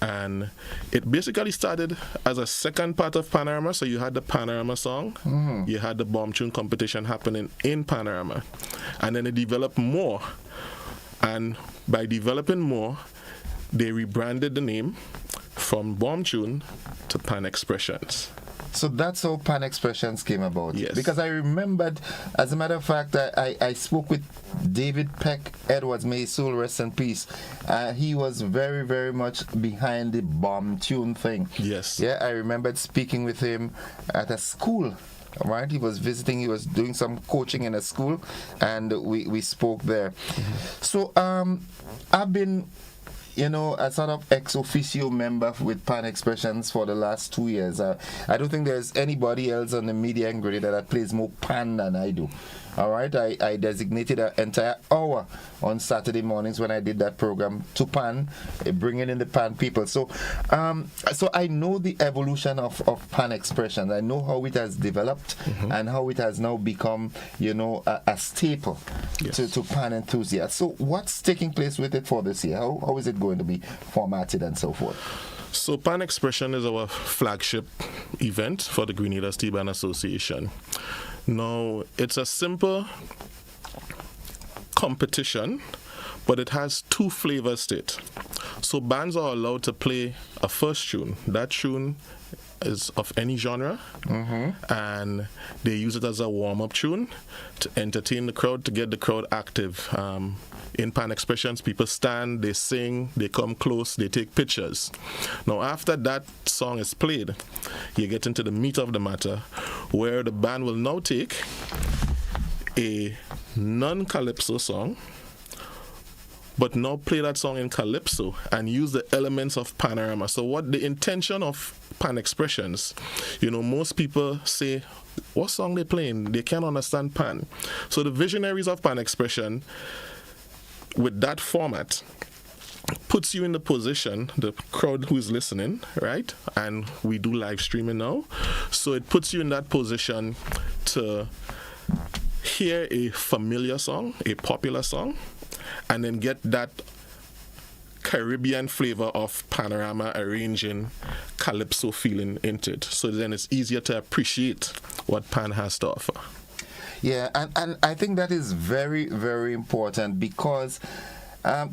and it basically started as a second part of Panorama. So you had the Panorama song, you had the Bomb Tune competition happening in Panorama, and then it developed more, and by developing more, they rebranded the name from Bomb Tune to Pan Expressions. So that's how Pan Expressions came about. Yes. Because I remembered, as a matter of fact, I spoke with David Peck Edwards, may his soul rest in peace. He was very, very much behind the Bomb Tune thing. Yes. Yeah, I remembered speaking with him at a school. Right, he was visiting, he was doing some coaching in a school, and we spoke there. So I've been a sort of ex officio member with Pan Expressions for the last 2 years. I don't think there's anybody else on the media in Grenada that plays more Pan than I do. All right, I designated an entire hour on Saturday mornings when I did that program to Pan, bringing in the Pan people. So I know the evolution of Pan Expressions. I know how it has developed and how it has now become, a staple to Pan enthusiasts. So what's taking place with it for this year? How is it going to be formatted and so forth? So Pan Expression is our flagship event for the Grenada Steel Band Association. Now, it's a simple competition, but it has two flavors to it. So bands are allowed to play a first tune. That tune is of any genre, and they use it as a warm-up tune to entertain the crowd, to get the crowd active. In Pan Expressions, people stand, they sing, they come close, they take pictures. Now, after that song is played, you get into the meat of the matter, where the band will now take a non-calypso song, but now play that song in calypso and use the elements of Panorama. So what the intention of Pan Expressions, most people say, what song they playing? They can't understand Pan. So the visionaries of Pan Expression, with that format, puts you in the position, the crowd who is listening, right? And we do live streaming now. So it puts you in that position to hear a familiar song, a popular song, and then get that Caribbean flavor of Panorama arranging calypso feeling into it. So then it's easier to appreciate what Pan has to offer. Yeah, and I think that is very, very important, because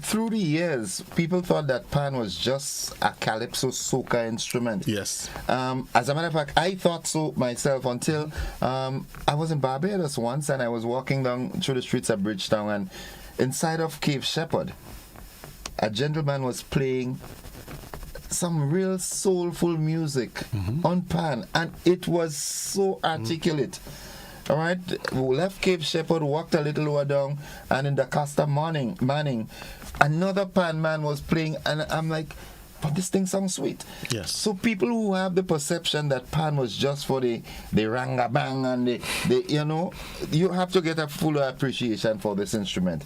through the years, people thought that pan was just a calypso soca instrument. Yes. As a matter of fact, I thought so myself until I was in Barbados once, and I was walking down through the streets of Bridgetown, and inside of Cape Shepherd, a gentleman was playing some real soulful music on pan, and it was so articulate. All right, we left Cape Shepherd, walked a little lower down, and in the Costa Manning, another pan man was playing, and I'm like, but this thing sounds sweet. Yes. So people who have the perception that pan was just for the ranga-bang and the you know, you have to get a fuller appreciation for this instrument.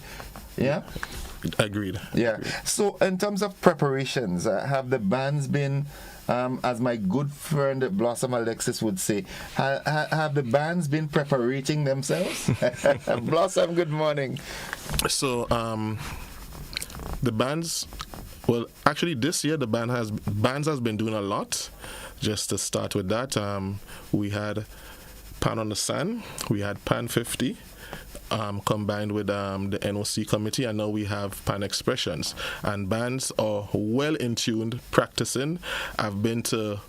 Yeah? Agreed. Yeah. So in terms of preparations, have the bands been, as my good friend Blossom Alexis would say, have the bands been preparating themselves? Blossom, good morning. So the bands, well, actually this year the bands has been doing a lot. Just to start with that, we had Pan on the Sand, we had Pan 50. Combined with the NOC committee, and now we have Pan Expressions, and bands are well in tuned practicing. I've been to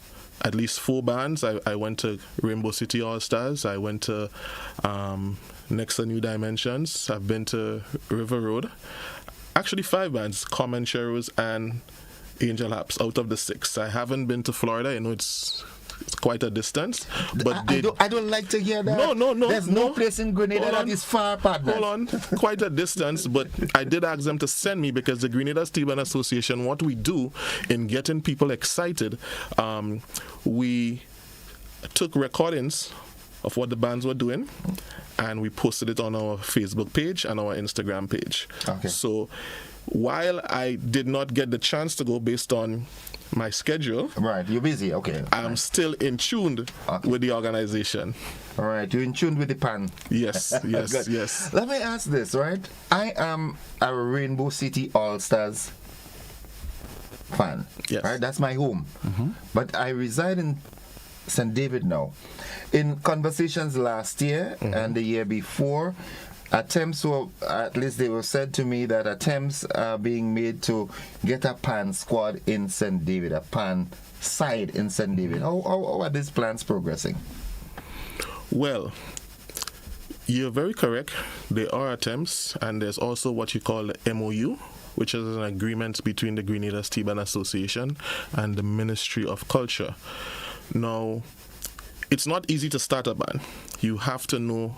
at least 4 bands. I went to Rainbow City All Stars, I went to Next New Dimensions, I've been to River Road. Actually 5 bands, Common Sherrows and Angel Haps out of the 6. I haven't been to Florida. I know it's quite a distance, but I don't like to hear that. No. There's no place in Grenada that is far apart. Hold on, quite a distance, but I did ask them to send me, because the Grenada Steel Association, what we do in getting people excited, we took recordings of what the bands were doing, and we posted it on our Facebook page and our Instagram page. Okay. So while I did not get the chance to go based on my schedule, right, you're busy. Okay, I'm still in tune with the organization. All right, you're in tune with the pan. Yes. Yes. Let me ask this, right? I am a Rainbow City All Stars fan. Yes. Right, that's my home. But I reside in St. David now. In conversations last year and the year before, attempts were, at least they were said to me that attempts are being made to get a pan squad in St. David, a pan side in St. David. How are these plans progressing? Well, you're very correct. There are attempts, and there's also what you call the MOU, which is an agreement between the Grenada Steel Band Association and the Ministry of Culture. Now, it's not easy to start a band. You have to know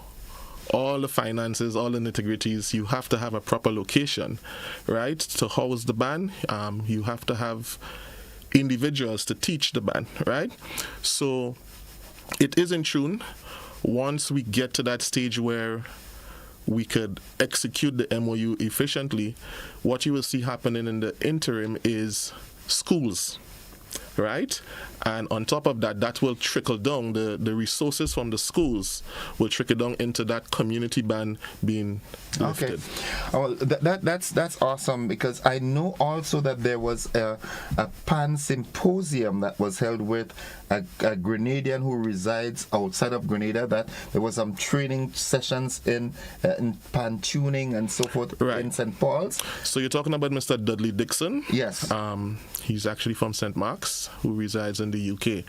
all the finances, all the nitty-gritties. You have to have a proper location, right, to house the band. You have to have individuals to teach the band, right? So it is in tune. Once we get to that stage where we could execute the MOU efficiently, what you will see happening in the interim is schools, right? And on top of that, that will trickle down, the resources from the schools will trickle down into that community band being lifted. Okay. Well, that's awesome, because I know also that there was a pan symposium that was held with a Grenadian who resides outside of Grenada, that there was some training sessions in pan tuning and so forth in St. Paul's. So you're talking about Mr. Dudley Dixon? Yes. He's actually from St. Mark's, who resides in the UK.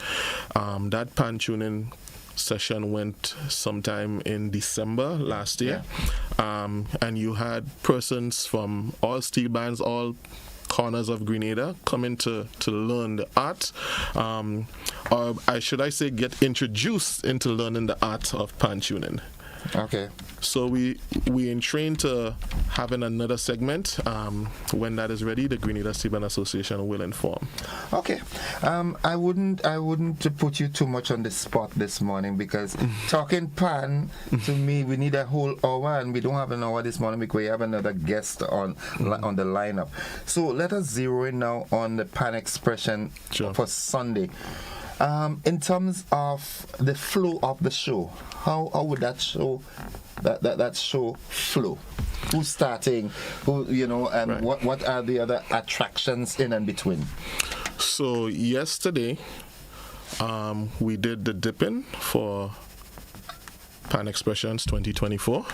That pan tuning session went sometime in December last year. And you had persons from all steel bands, all corners of Grenada coming to learn the art, or should I say get introduced into learning the art of pan tuning. Okay. So we in train to having another segment. When that is ready, the Grenada Steel Band Association will inform. Okay. I wouldn't put you too much on the spot this morning, because talking pan, to me, we need a whole hour, and we don't have an hour this morning because we have another guest on the lineup. So let us zero in now on the pan expression for Sunday. In terms of the flow of the show, how would that show that show flow? Who's starting? Who, and what are the other attractions in and between? So yesterday, we did the dipping for Pan Expressions 2024,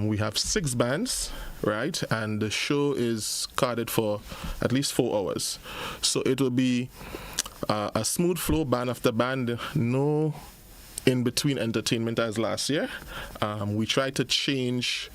We have 6 bands, right? And the show is carded for at least 4 hours. So it will be a smooth flow, band after band, no in-between entertainment as last year. We try to change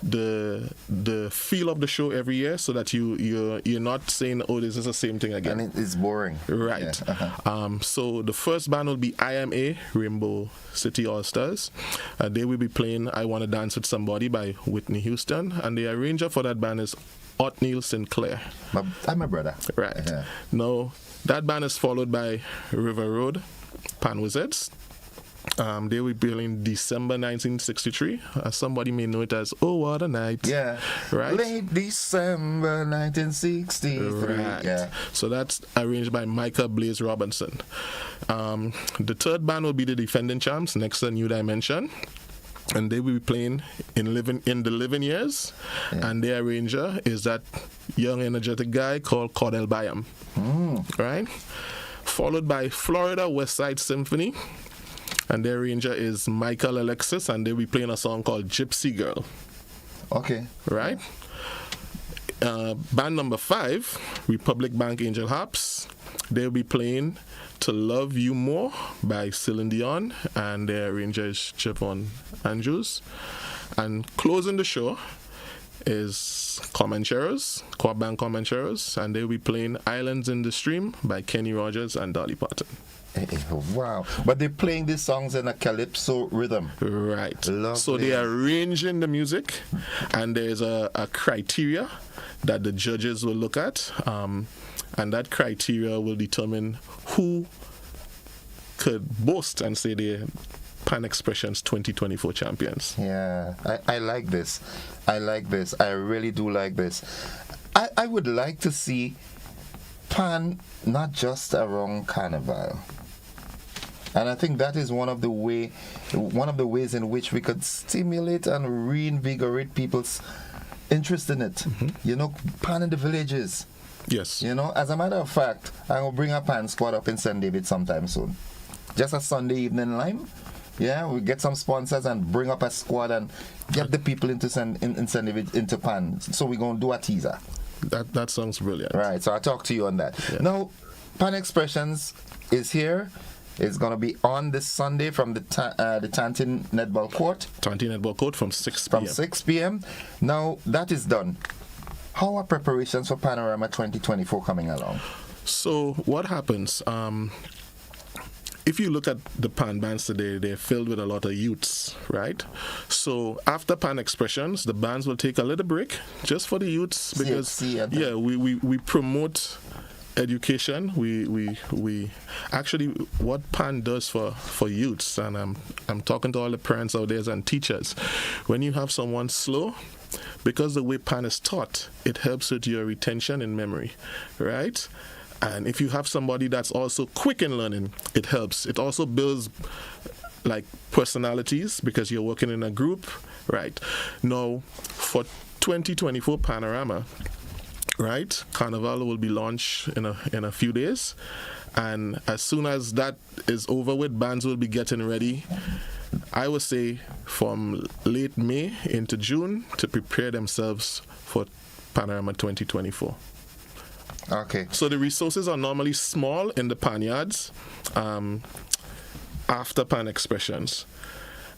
the feel of the show every year so that you're not saying, oh, this is the same thing again. And it's boring. Right. Yeah. So the first band will be IMA, Rainbow City All-Stars. They will be playing I Wanna Dance With Somebody by Whitney Houston. And the arranger for that band is Othniel Sinclair. I'm a brother. Right. Yeah. Now, that band is followed by River Road, Pan Wizards. They will be playing December 1963. Somebody may know it as Oh What a Night. Yeah. Right? Late December 1963. Right. Yeah. So that's arranged by Micah Blaze Robinson. The third band will be the defending champs, Next A New Dimension. And they will be playing in the Living Years. Yeah. And their arranger is that young, energetic guy called Cordell Byam. Right? Followed by Florida West Side Symphony. And their arranger is Michael Alexis, and they'll be playing a song called Gypsy Girl. Okay. Right? Band number 5, Republic Bank Angel Harps. They'll be playing To Love You More by Celine Dion, and their arranger is Javon Andrews. And closing the show is Comancheros, Quad Bank Comancheros, and they'll be playing Islands in the Stream by Kenny Rogers and Dolly Parton. Wow. But they're playing these songs in a calypso rhythm. Right. Lovely. So they are arranging the music, and there's a criteria that the judges will look at, and that criteria will determine who could boast and say they're Pan Expressions 2024 champions. Yeah, I like this. I like this. I really do like this. I would like to see Pan not just around Carnival. And I think that is one of the ways in which we could stimulate and reinvigorate people's interest in it. Mm-hmm. You know, Pan in the villages. Yes. You know, as a matter of fact, I'm going to bring a Pan squad up in St. David sometime soon. Just a Sunday evening lime. Yeah, we get some sponsors and bring up a squad and get the people into St. David into Pan. So we're going to do a teaser. That sounds brilliant. Right, so I'll talk to you on that. Yeah. Now, Pan Expressions is here. It's going to be on this Sunday from the Tantin Netball Court. Tantin Netball Court from 6 p.m. From 6 p.m. Now, that is done. How are preparations for Panorama 2024 coming along? So, what happens? If you look at the Pan bands today, they're filled with a lot of youths, right? So after Pan Expressions, the bands will take a little break just for the youths because we promote education. We actually what Pan does for youths, and I'm talking to all the parents out there and teachers. When you have someone slow, because the way Pan is taught, it helps with your retention and memory, right? And if you have somebody that's also quick in learning, it helps. It also builds like personalities because you're working in a group, right? Now, for 2024 Panorama, right, Carnival will be launched in a few days. And as soon as that is over with, bands will be getting ready, I would say, from late May into June to prepare themselves for Panorama 2024. Okay. So the resources are normally small in the Pan yards after Pan Expressions.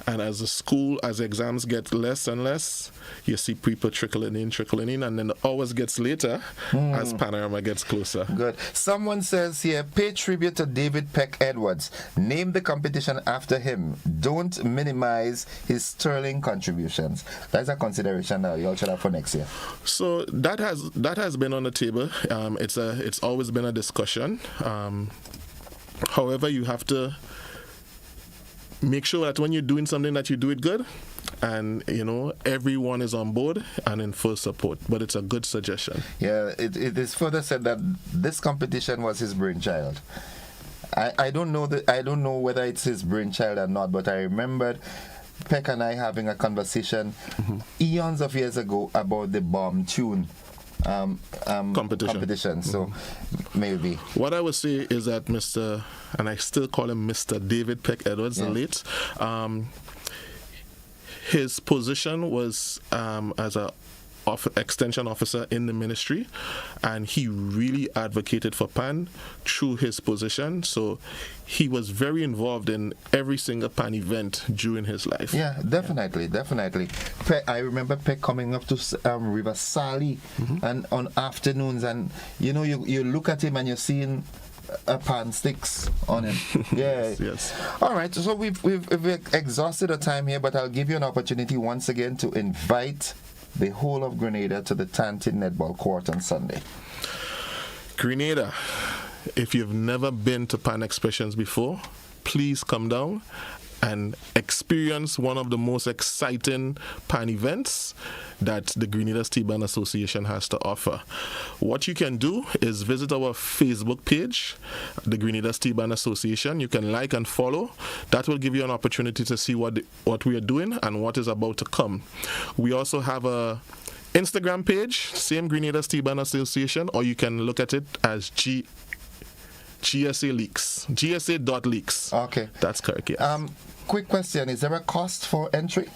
And as the exams get less and less, you see people trickling in, and then the hours gets later as Panorama gets closer. Good. Someone says here, pay tribute to David Peck Edwards. Name the competition after him. Don't minimize his sterling contributions. That's a consideration now. You all should have for next year. So that has been on the table. It's always been a discussion. However, you have to make sure that when you're doing something that you do it good, and everyone is on board and in full support. But it's a good suggestion. Yeah, it is further said that this competition was his brainchild. I don't know whether it's his brainchild or not, but I remembered Peck and I having a conversation eons of years ago about the bomb tune competition. So maybe what I would say is that Mr. and I still call him Mr. David Peck Edwards, the late, His position was as a extension officer in the ministry, and he really advocated for PAN through his position. So he was very involved in every single PAN event during his life. Yeah, definitely. I remember Peck coming up to River Sally and on afternoons, and you look at him and you're seeing pan sticks on him. Yeah. Yes. All right. So we've exhausted our time here, but I'll give you an opportunity once again to invite the whole of Grenada to the Tantin Netball Court on Sunday. Grenada, if you've never been to Pan Expressions before, please come down and experience one of the most exciting PAN events that the Grenada Steel Band Association has to offer. What you can do is visit our Facebook page, the Grenada Steel Band Association. You can like and follow. That will give you an opportunity to see what we are doing and what is about to come. We also have a Instagram page, same Grenada Steel Band Association, or you can look at it as GSA Leaks. GSA.leaks. Okay. That's correct, yes. Quick question, is there a cost for entry?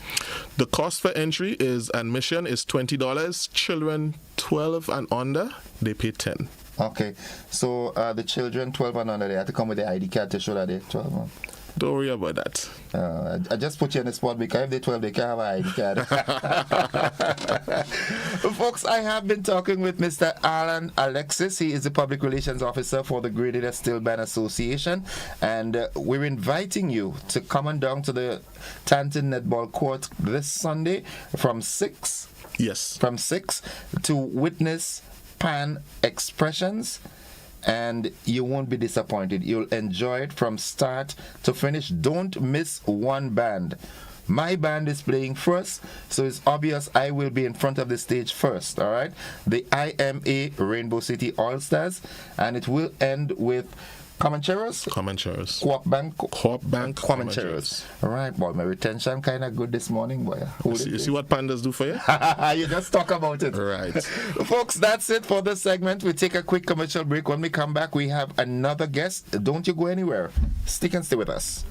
The cost for entry is admission is $20. Children 12 and under, they pay $10. Okay. So the children 12 and under, they have to come with the ID card to show that they're 12. Don't worry about that. I just put you in the spot because if they're 12, they can't have an ID card. Folks, I have been talking with Mr. Alan Alexis. He is the Public Relations Officer for the Grenada Steel Band Association. And we're inviting you to come on down to the Tantin Netball Court this Sunday from 6. Yes. From 6 to witness PAN Expressions. And you won't be disappointed. You'll enjoy it from start to finish. Don't miss one band. My band is playing first, so it's obvious I will be in front of the stage first, all right? The IMA Rainbow City All-Stars, and it will end with Comancheros? Comancheros. Co-op Bank? Co-op Bank. Comancheros. All right, boy, my retention kind of good this morning, boy. You see what pandas do for you? You just talk about it. Right. Folks, that's it for this segment. We take a quick commercial break. When we come back, we have another guest. Don't you go anywhere. Stick and stay with us.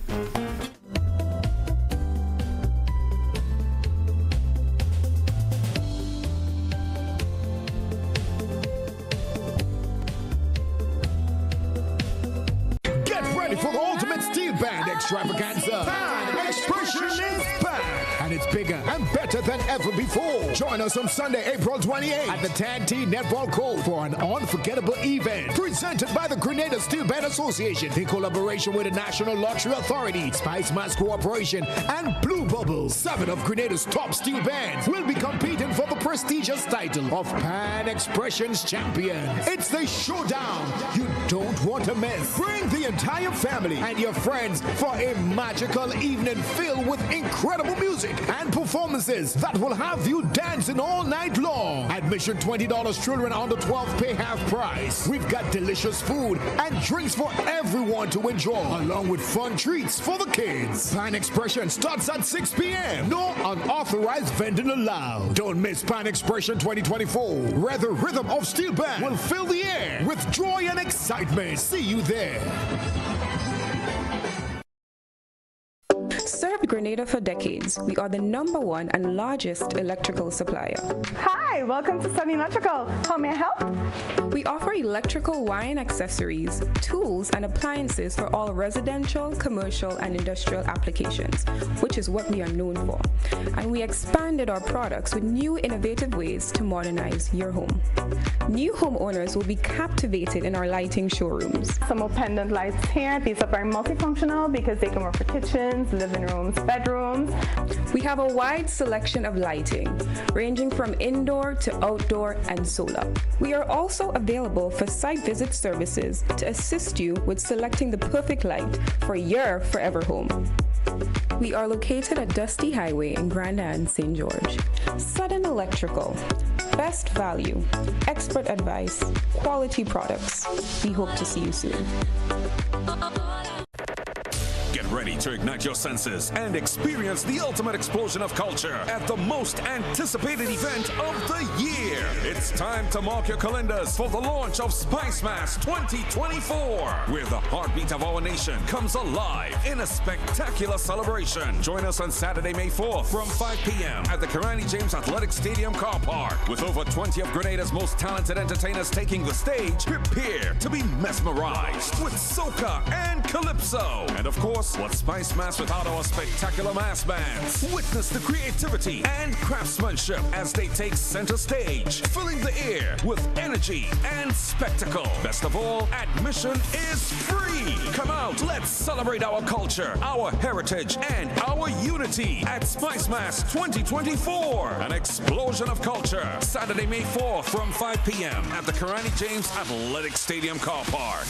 For the ultimate steel band extravaganza, Pan Expression is back, and it's bigger and better than ever before. Join us on Sunday, April 28th at the Tantin Netball Court for an unforgettable event presented by the Grenada Steel Band Association in collaboration with the National Lottery Authority, Spice Mass Corporation, and Blue Bubbles. 7 of Grenada's top steel bands will be competing for the prestigious title of Pan Expressions Champion. It's the showdown you don't want to miss. Bring the entire family and your friends for a magical evening filled with incredible music and performances that will have you dancing all night long. Admission $20, children under 12 pay half price. We've got delicious food and drinks for everyone to enjoy, along with fun treats for the kids. Pan Expression starts at 6 p.m. No unauthorized vending allowed. Don't miss Pan Expression 2024, where the rhythm of steel band will fill the air with joy and excitement. See you there. Served Grenada for decades, we are the #1 and largest electrical supplier. Hi, welcome to Sunny Electrical. How may I help? We offer electrical wiring accessories, tools, and appliances for all residential, commercial, and industrial applications, which is what we are known for. And we expanded our products with new innovative ways to modernize your home. New homeowners will be captivated in our lighting showrooms. Some more pendant lights here. These are very multifunctional because they can work for kitchens, living rooms, bedrooms. We have a wide selection of lighting, ranging from indoor to outdoor and solar. We are also available for site visit services to assist you with selecting the perfect light for your forever home. We are located at Dusty Highway in Grenada, St. George. Sudden Electrical. Best value, expert advice, quality products. We hope to see you soon. Get ready to ignite your senses and experience the ultimate explosion of culture at the most anticipated event of the year. It's time to mark your calendars for the launch of Spice Mass 2024, where the heartbeat of our nation comes alive in a spectacular celebration. Join us on Saturday, May 4th from 5 p.m. at the Grenada James Athletic Stadium car park. With over 20 of Grenada's most talented entertainers taking the stage, prepare to be mesmerized with soca and calypso. And of course, what's Spice Mass without our spectacular mass bands? Witness the creativity and craftsmanship as they take center stage, filling the air with energy and spectacle. Best of all, admission is free. Come out, let's celebrate our culture, our heritage, and our unity at Spice Mass 2024. An explosion of culture. Saturday, May 4th from 5 p.m. at the Grenada James Athletic Stadium car park.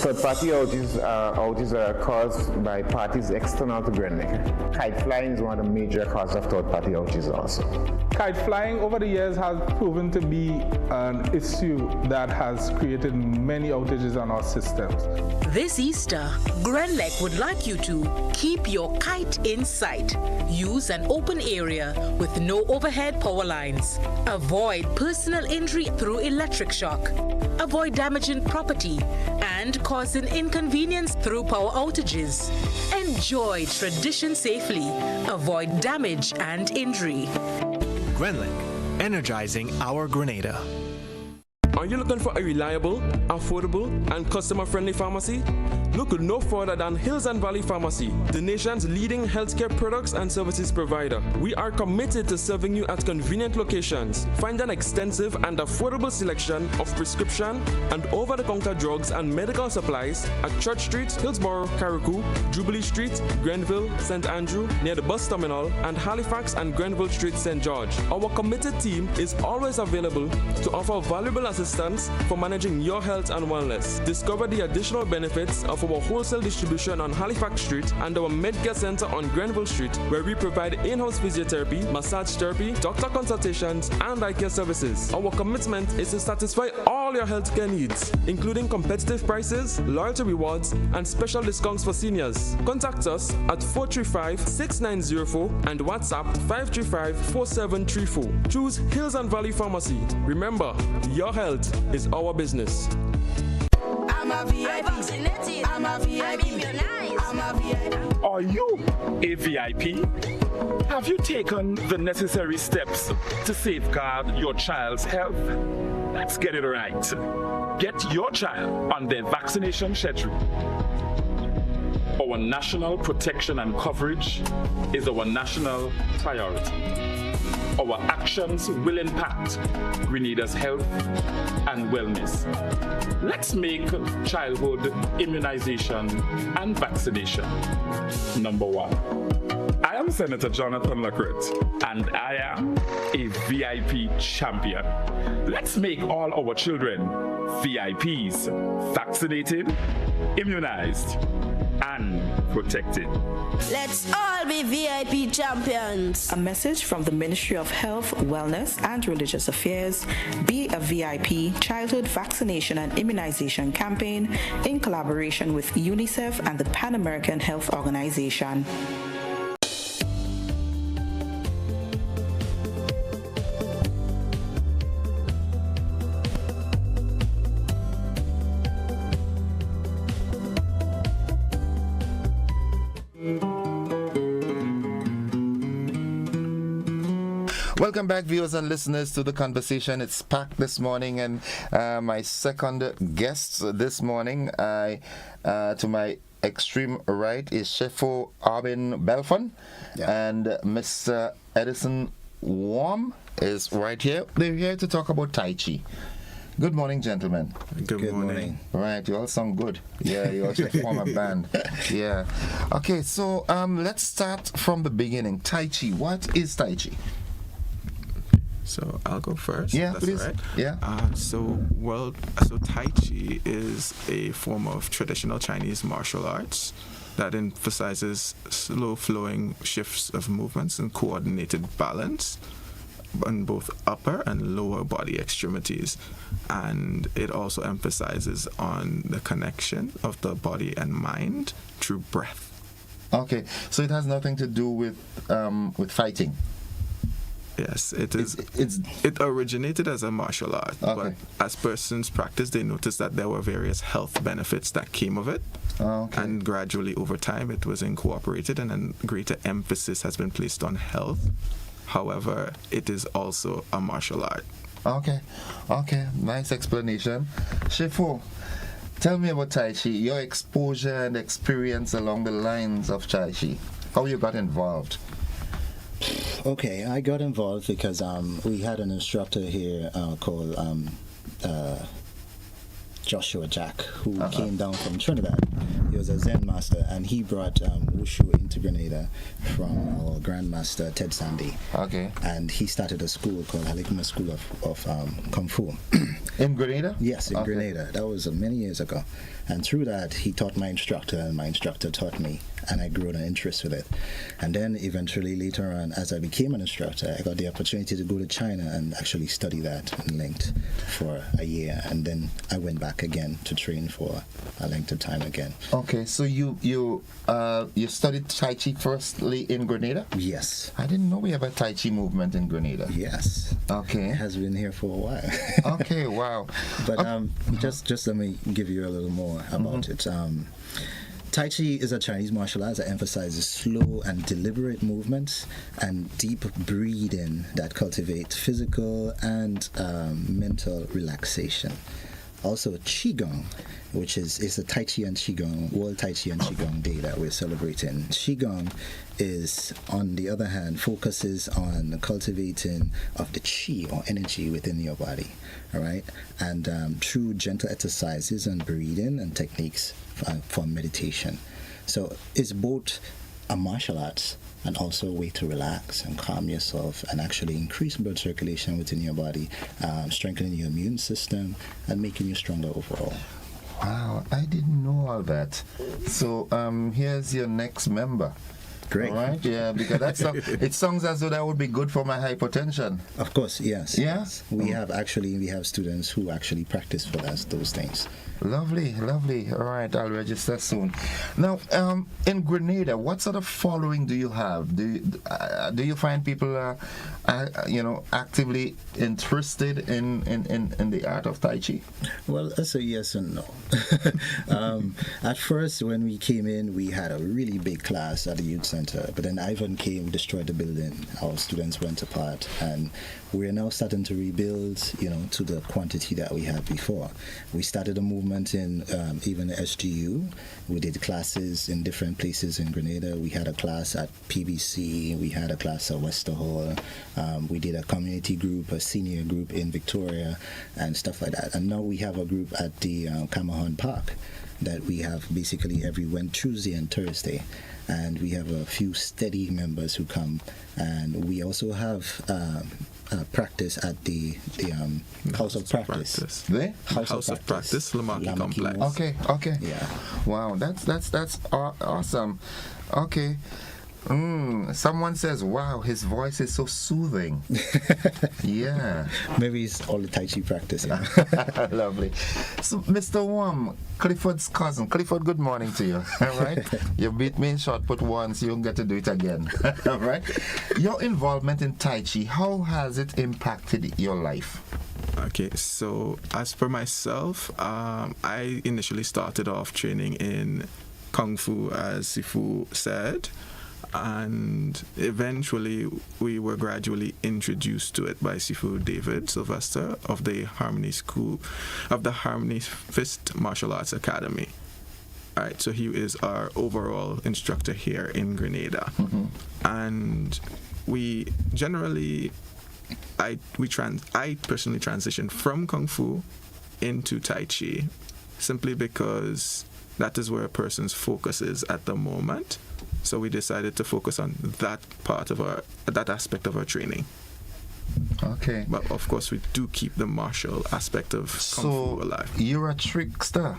Third-party outages are caused by parties external to Grenada. Kite flying is one of the major causes of third-party outages also. Kite flying over the years has proven to be an issue that has created many outages on our systems. This Easter, Grenlec would like you to keep your kite in sight. Use an open area with no overhead power lines. Avoid personal injury through electric shock. Avoid damaging property and causing inconvenience through power outages. Enjoy tradition safely. Avoid damage and injury. Grenlec, energizing our Grenada. Are you looking for a reliable, affordable, and customer-friendly pharmacy? Look no further than Hills and Valley Pharmacy, the nation's leading healthcare products and services provider. We are committed to serving you at convenient locations. Find an extensive and affordable selection of prescription and over-the-counter drugs and medical supplies at Church Street, Hillsborough, Carriacou, Jubilee Street, Grenville, St. Andrew, near the bus terminal, and Halifax and Grenville Street, St. George. Our committed team is always available to offer valuable assistance for managing your health and wellness. Discover the additional benefits of our wholesale distribution on Halifax Street and our Medcare Center on Grenville Street, where we provide in-house physiotherapy, massage therapy, doctor consultations, and eye care services. Our commitment is to satisfy all your healthcare needs, including competitive prices, loyalty rewards, and special discounts for seniors. Contact us at 435-6904 and WhatsApp 535-4734. Choose Hills and Valley Pharmacy. Remember, your health is our business. I'm a VIP. I'm a VIP. I'm a VIP. Are you a VIP? Have you taken the necessary steps to safeguard your child's health? Let's get it right. Get your child on their vaccination schedule. Our national protection and coverage is our national priority. Our actions will impact Grenada's health and wellness. Let's make childhood immunization and vaccination number one. I am Senator Jonathan Lacrette, and I am a VIP champion. Let's make all our children VIPs, vaccinated, immunized, and protected. Let's all be VIP champions. A message from the Ministry of Health, Wellness and Religious Affairs, Be a VIP Childhood Vaccination and Immunization Campaign in collaboration with UNICEF and the Pan American Health Organization. Welcome back, viewers and listeners, to the conversation. It's packed this morning, and my second guest this morning, to my extreme right, is Chefo Arbin Belfon, and Mr. Edison Warm is right here. They're here to talk about Tai Chi. Good morning, gentlemen. Good morning. Right, you all sound good. Yeah, you also form a band. Yeah. Okay, so let's start from the beginning. Tai Chi. What is Tai Chi? So I'll go first. Yeah, that's please. Right. Yeah. So Tai Chi is a form of traditional Chinese martial arts that emphasizes slow flowing shifts of movements and coordinated balance. on both upper and lower body extremities, and it also emphasizes on the connection of the body and mind through breath. Okay, so it has nothing to do with fighting. Yes, it is. It originated as a martial art, but as persons practiced, they noticed that there were various health benefits that came of it. And gradually over time it was incorporated, and then greater emphasis has been placed on health. However, it is also a martial art. Okay, nice explanation. Shifu, tell me about Tai Chi, your exposure and experience along the lines of Tai Chi. How you got involved? Okay, I got involved because we had an instructor here called Joshua Jack, who came down from Trinidad. He was a Zen master, and he brought Wushu into Grenada from our grandmaster Ted Sandy. Okay. And he started a school called Halikma School of Kung Fu. In Grenada? Yes, in Grenada. That was many years ago. And through that, he taught my instructor, and my instructor taught me, and I grew an interest with it. And then eventually later on, as I became an instructor, I got the opportunity to go to China and actually study that and linked for a year. And then I went back again to train for a length of time again. Okay, so you studied Tai Chi firstly in Grenada? Yes. I didn't know we have a Tai Chi movement in Grenada. Yes. Okay. It has been here for a while. Okay, wow. But just let me give you a little more about it. Tai Chi is a Chinese martial art that emphasizes slow and deliberate movements and deep breathing that cultivate physical and mental relaxation. Also, Qigong, which is a Tai Chi and Qigong, World Tai Chi and Qigong Day that we're celebrating. Qigong is, on the other hand, focuses on cultivating of the Qi or energy within your body, all right? And through gentle exercises and breathing and techniques for meditation. So it's both a martial arts and also a way to relax and calm yourself and actually increase blood circulation within your body, strengthening your immune system and making you stronger overall. Wow, I didn't know all that. So here's your next member. Great. All right, yeah, because it sounds as though that would be good for my hypertension. Of course, yes. Yeah? Yes. We have students who actually practice for those things. Lovely. All right, I'll register soon. Now, in Grenada, what sort of following do you have? Do you find people are actively interested in the art of Tai Chi? Well, that's a yes and no. At first, when we came in, we had a really big class at the youth center, but then Ivan came, destroyed the building. Our students went apart, and we're now starting to rebuild, to the quantity that we had before. We started a movement in even the SGU. We did classes in different places in Grenada. We had a class at PBC. We had a class at Wester Hall. We did a community group, a senior group in Victoria, and stuff like that. And now we have a group at the Camahan Park that we have basically every Tuesday and Thursday. And we have a few steady members who come. And we also have practice at the House of Practice. The House of Practice, Lamaki Complex. Okay. Yeah. Wow, that's awesome. Okay. Someone says, wow, his voice is so soothing. Yeah. Maybe it's all the Tai Chi practice. Yeah. Lovely. So, Mr. Wam, Clifford's cousin. Clifford, good morning to you. All right? You beat me in shot put once, you don't get to do it again. All right? Your involvement in Tai Chi, how has it impacted your life? Okay, so as per myself, I initially started off training in Kung Fu, as Sifu said. And eventually we were gradually introduced to it by Sifu David Sylvester of the Harmony School of the Harmony Fist Martial Arts Academy. All right, so he is our overall instructor here in Grenada. Mm-hmm. And we generally I personally transitioned from Kung Fu into Tai Chi simply because that is where a person's focus is at the moment. So we decided to focus on that aspect of our training. Okay. But of course, we do keep the martial aspect of Kung Fu alive. You're a trickster.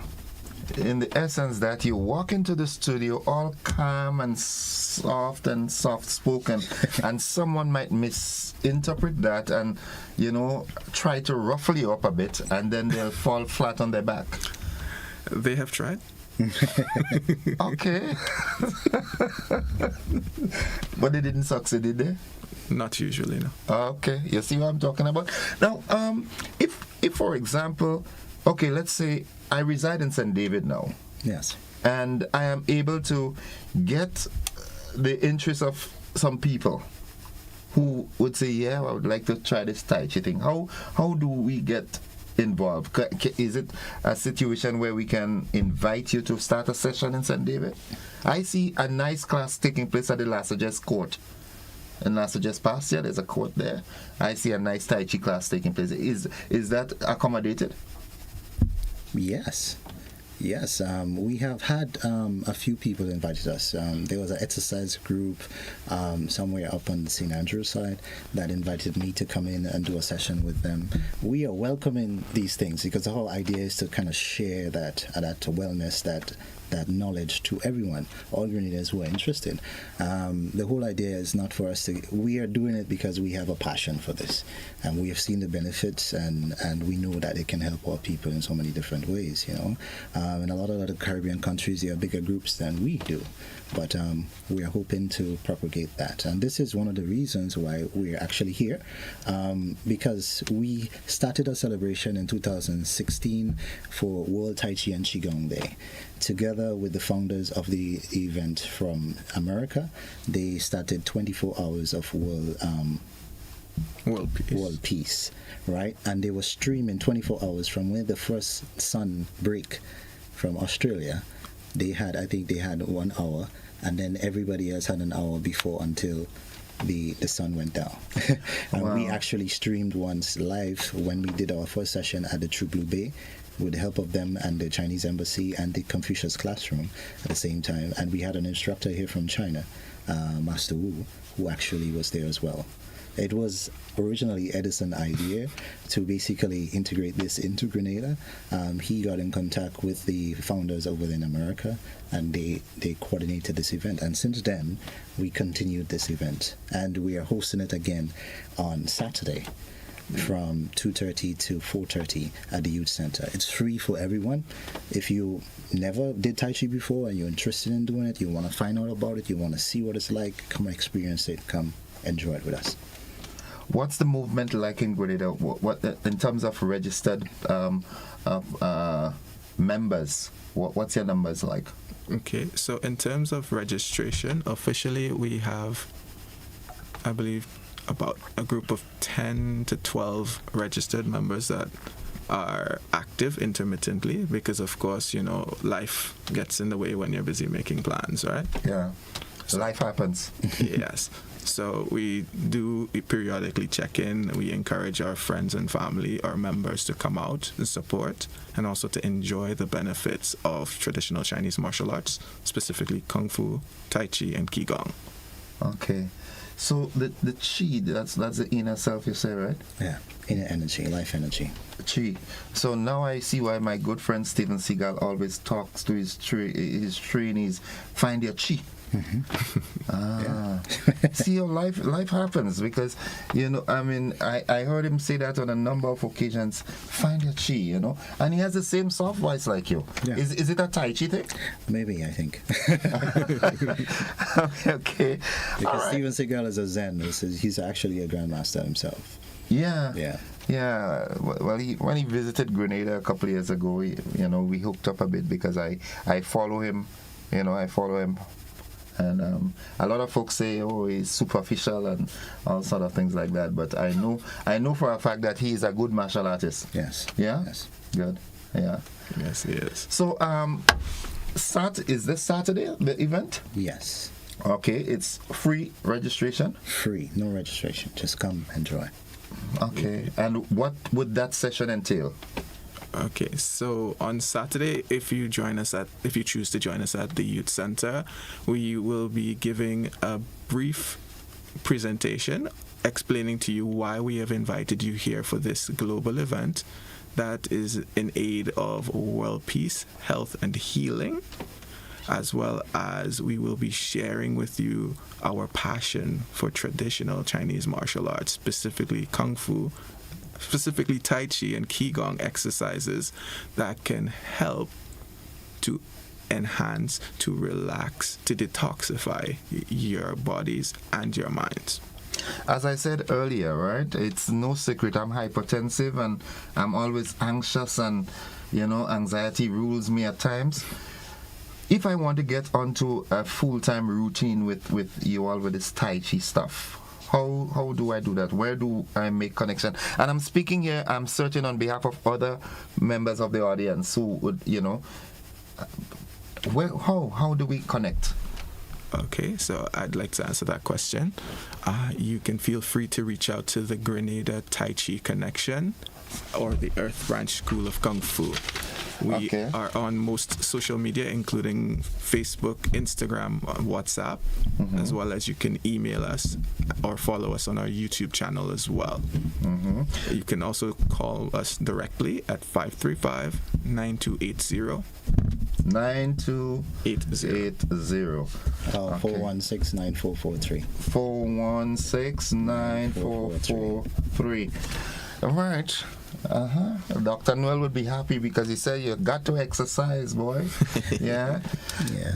in the essence that you walk into the studio all calm and soft spoken, and someone might misinterpret that and, try to ruffle you up a bit, and then they'll fall flat on their back. They have tried. Okay. But they didn't succeed, did they? Not usually, no. Okay, you see what I'm talking about? Now, if for example, okay, let's say I reside in St. David now. Yes. And I am able to get the interest of some people who would say, yeah, I would like to try this Tai Chi thing. How do we get involved? Is it a situation where we can invite you to start a session in St. David? I see a nice class taking place at the La Sagesse Court. In La Sagesse Pasture, there's a court there. I see a nice Tai Chi class taking place. Is that accommodated? Yes. Yes, we have had a few people invited us. There was an exercise group somewhere up on the St. Andrews side that invited me to come in and do a session with them. We are welcoming these things because the whole idea is to kind of share that wellness, that knowledge to everyone, all Grenadians who are interested. The whole idea is not for us to, we are doing it because we have a passion for this, and we have seen the benefits, and we know that it can help our people in so many different ways, In a lot of other Caribbean countries, there are bigger groups than we do, but we are hoping to propagate that. And this is one of the reasons why we're actually here, because we started a celebration in 2016 for World Tai Chi and Qigong Day. Together with the founders of the event from America, they started 24 hours of world peace, right? And they were streaming 24 hours from when the first sun break from Australia. I think they had 1 hour, and then everybody else had an hour before until the sun went down. And Wow. we actually streamed once live when we did our first session at the True Blue Bay, with the help of them and the Chinese embassy and the Confucius classroom at the same time. And we had an instructor here from China, Master Wu, who actually was there as well. It was originally Edison's idea to basically integrate this into Grenada. He got in contact with the founders over in America, and they coordinated this event. And since then, we continued this event, and we are hosting it again on Saturday from 2:30 to 4:30 at the youth center. It's free for everyone. If you never did Tai Chi before and you're interested in doing it, you want to find out about it, you want to see what it's like, come experience it, come enjoy it with us. What's the movement like in Grenada? What in terms of registered members? What's your numbers like? Okay, so in terms of registration, officially we have, I believe, about a group of 10 to 12 registered members that are active intermittently because, of course, life gets in the way when you're busy making plans, right? Yeah, life happens. Yes. So we do periodically check in. We encourage our friends and family, our members, to come out and support, and also to enjoy the benefits of traditional Chinese martial arts, specifically Kung Fu, Tai Chi, and Qigong. Okay. So the Qi, that's the inner self, you say, right? Yeah, inner energy, life energy. Qi. So now I see why my good friend Steven Seagal always talks to his trainees, find your Qi. See how life happens, because I heard him say that on a number of occasions. Find your Qi, and he has the same soft voice like you. Yeah. Is it a Tai Chi thing? Maybe, I think. Okay. Because Steven Seagal is a Zen. He's actually a grandmaster himself. Yeah. Yeah. Yeah. Well, when he visited Grenada a couple of years ago, we hooked up a bit because I follow him. I follow him. And a lot of folks say, oh, he's superficial and all sort of things like that. But I know for a fact that he is a good martial artist. Yes. Yeah? Yes. Good. Yeah. Yes, he is. So, is this Saturday, the event? Yes. Okay, it's free registration? Free, no registration. Just come, enjoy. Okay. And what would that session entail? Okay, so on Saturday, if you choose to join us at the youth center, we will be giving a brief presentation explaining to you why we have invited you here for this global event, that is in aid of world peace, health, and healing, as well as we will be sharing with you our passion for traditional Chinese martial arts, specifically Kung Fu, specifically Tai Chi and Qigong exercises that can help to enhance, to relax, to detoxify your bodies and your minds. As I said earlier, right, it's no secret I'm hypertensive and I'm always anxious, and anxiety rules me at times. If I want to get onto a full-time routine with you all with this Tai Chi stuff, how do I do that? Where do I make connection? And I'm speaking here, I'm certain on behalf of other members of the audience who would, how do we connect? Okay, so I'd like to answer that question. You can feel free to reach out to the Grenada Tai Chi Connection or the Earth Branch School of Kung Fu. We are on most social media, including Facebook, Instagram, WhatsApp, as well as you can email us or follow us on our YouTube channel as well. You can also call us directly at 535-9280. 9280. 416-9443. 416-9443. All right. Dr. Noel would be happy because he said you got to exercise, boy. Yeah. Yeah.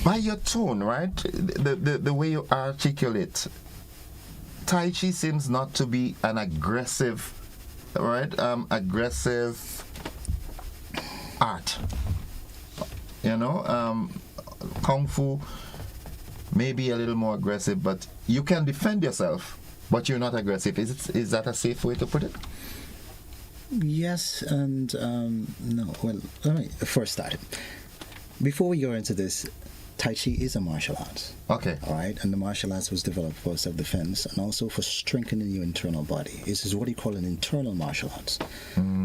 By your tone, right? The way you articulate, Tai Chi seems not to be an aggressive, right? Aggressive art. Kung Fu may be a little more aggressive, but you can defend yourself, but you're not aggressive. Is that a safe way to put it? Yes and no. Well, let me first start it. Before we go into this, Tai Chi is a martial art. Okay. All right, and the martial arts was developed for self-defense and also for strengthening your internal body. This is what you call an internal martial arts.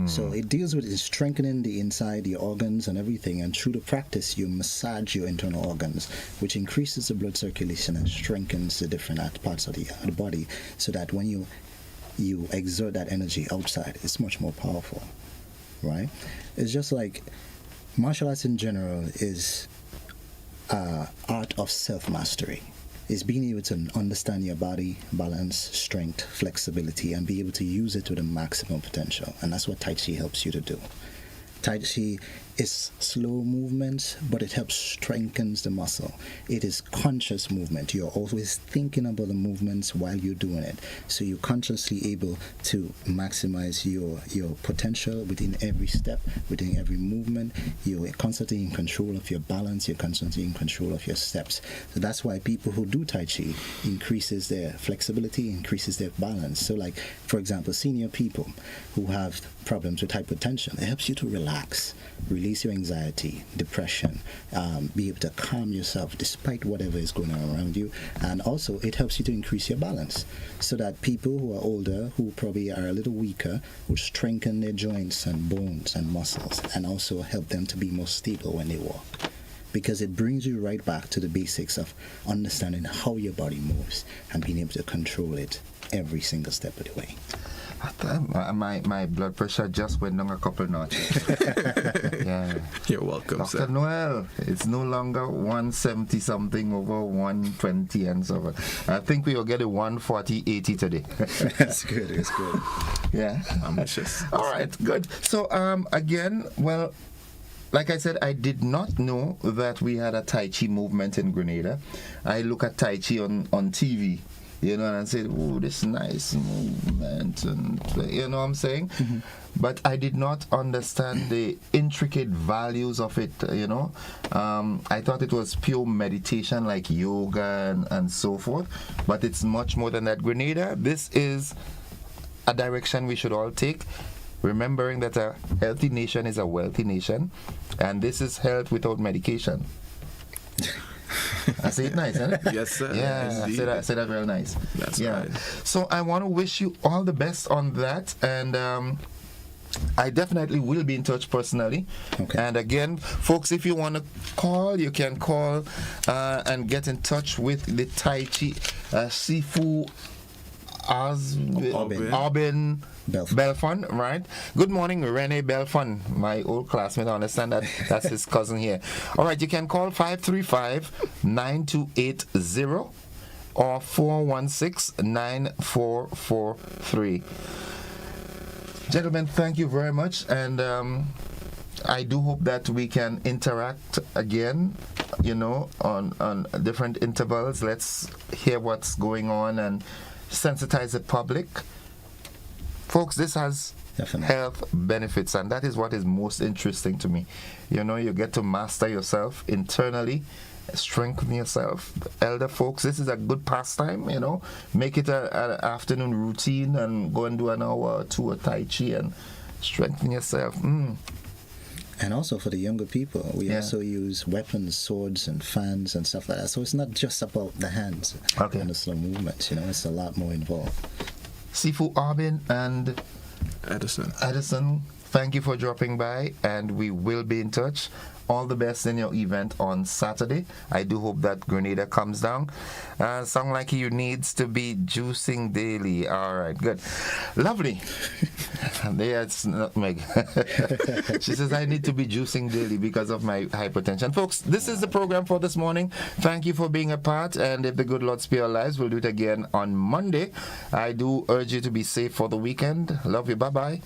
So it deals with strengthening the inside, the organs and everything, and through the practice you massage your internal organs, which increases the blood circulation and strengthens the different parts of the body, so that when you exert that energy outside, it's much more powerful, right? It's just like martial arts in general is art of self-mastery. Is being able to understand your body, balance, strength, flexibility, and be able to use it to the maximum potential. And that's what Tai Chi helps you to do. Tai Chi is slow movements, but it helps strengthens the muscle. It is conscious movement. You're always thinking about the movements while you're doing it. So you're consciously able to maximize your potential within every step, within every movement. You're constantly in control of your balance. You're constantly in control of your steps. So that's why people who do Tai Chi increases their flexibility, increases their balance. So like, for example, senior people who have problems with hypertension, it helps you to relax, release your anxiety, depression, be able to calm yourself despite whatever is going on around you. And also it helps you to increase your balance, so that people who are older, who probably are a little weaker, will strengthen their joints and bones and muscles, and also help them to be more stable when they walk, because it brings you right back to the basics of understanding how your body moves and being able to control it every single step of the way. My blood pressure just went down a couple notches. Yeah. You're welcome, Dr. sir. Noel, it's no longer 170 something over 120 and so on. I think we will get a 140/80 today. That's good. It's good. Yeah. Ambitious. All right, good. So again, well, like I said, I did not know that we had a Tai Chi movement in Grenada. I look at Tai Chi on TV. And I said, oh, this nice movement, and you know what I'm saying? But I did not understand the intricate values of it, I thought it was pure meditation like yoga and so forth, but it's much more than that. Grenada, this is a direction we should all take, remembering that a healthy nation is a wealthy nation, and this is health without medication. I say it nice, isn't it? Yes, sir. Yeah, I say that real nice. That's yeah. right. So I want to wish you all the best on that, and I definitely will be in touch personally. Okay. And again, folks, if you want to call, you can call and get in touch with the Tai Chi Sifu Aubin Belfon, right? Good morning, Rene Belfon, my old classmate. I understand that that's his cousin here. All right, you can call 535-9280 or 416-9443. Gentlemen, thank you very much, and I do hope that we can interact again, on different intervals. Let's hear what's going on and sensitize the public. Folks, this has health benefits, and that is what is most interesting to me. You get to master yourself internally, strengthen yourself. Elder folks, this is a good pastime, Make it an afternoon routine and go and do an hour or two of Tai Chi and strengthen yourself. And also for the younger people, we also use weapons, swords, and fans and stuff like that. So it's not just about the hands and the slow movements, it's a lot more involved. Sifu Aubin and Edison, thank you for dropping by, and we will be in touch. All the best in your event on Saturday. I do hope that Grenada comes down. Sound like you needs to be juicing daily. All right, good. Lovely. There's Nutmeg. She says, I need to be juicing daily because of my hypertension. Folks, this is the program for this morning. Thank you for being a part, and if the good Lord spare our lives, we'll do it again on Monday. I do urge you to be safe for the weekend. Love you. Bye-bye.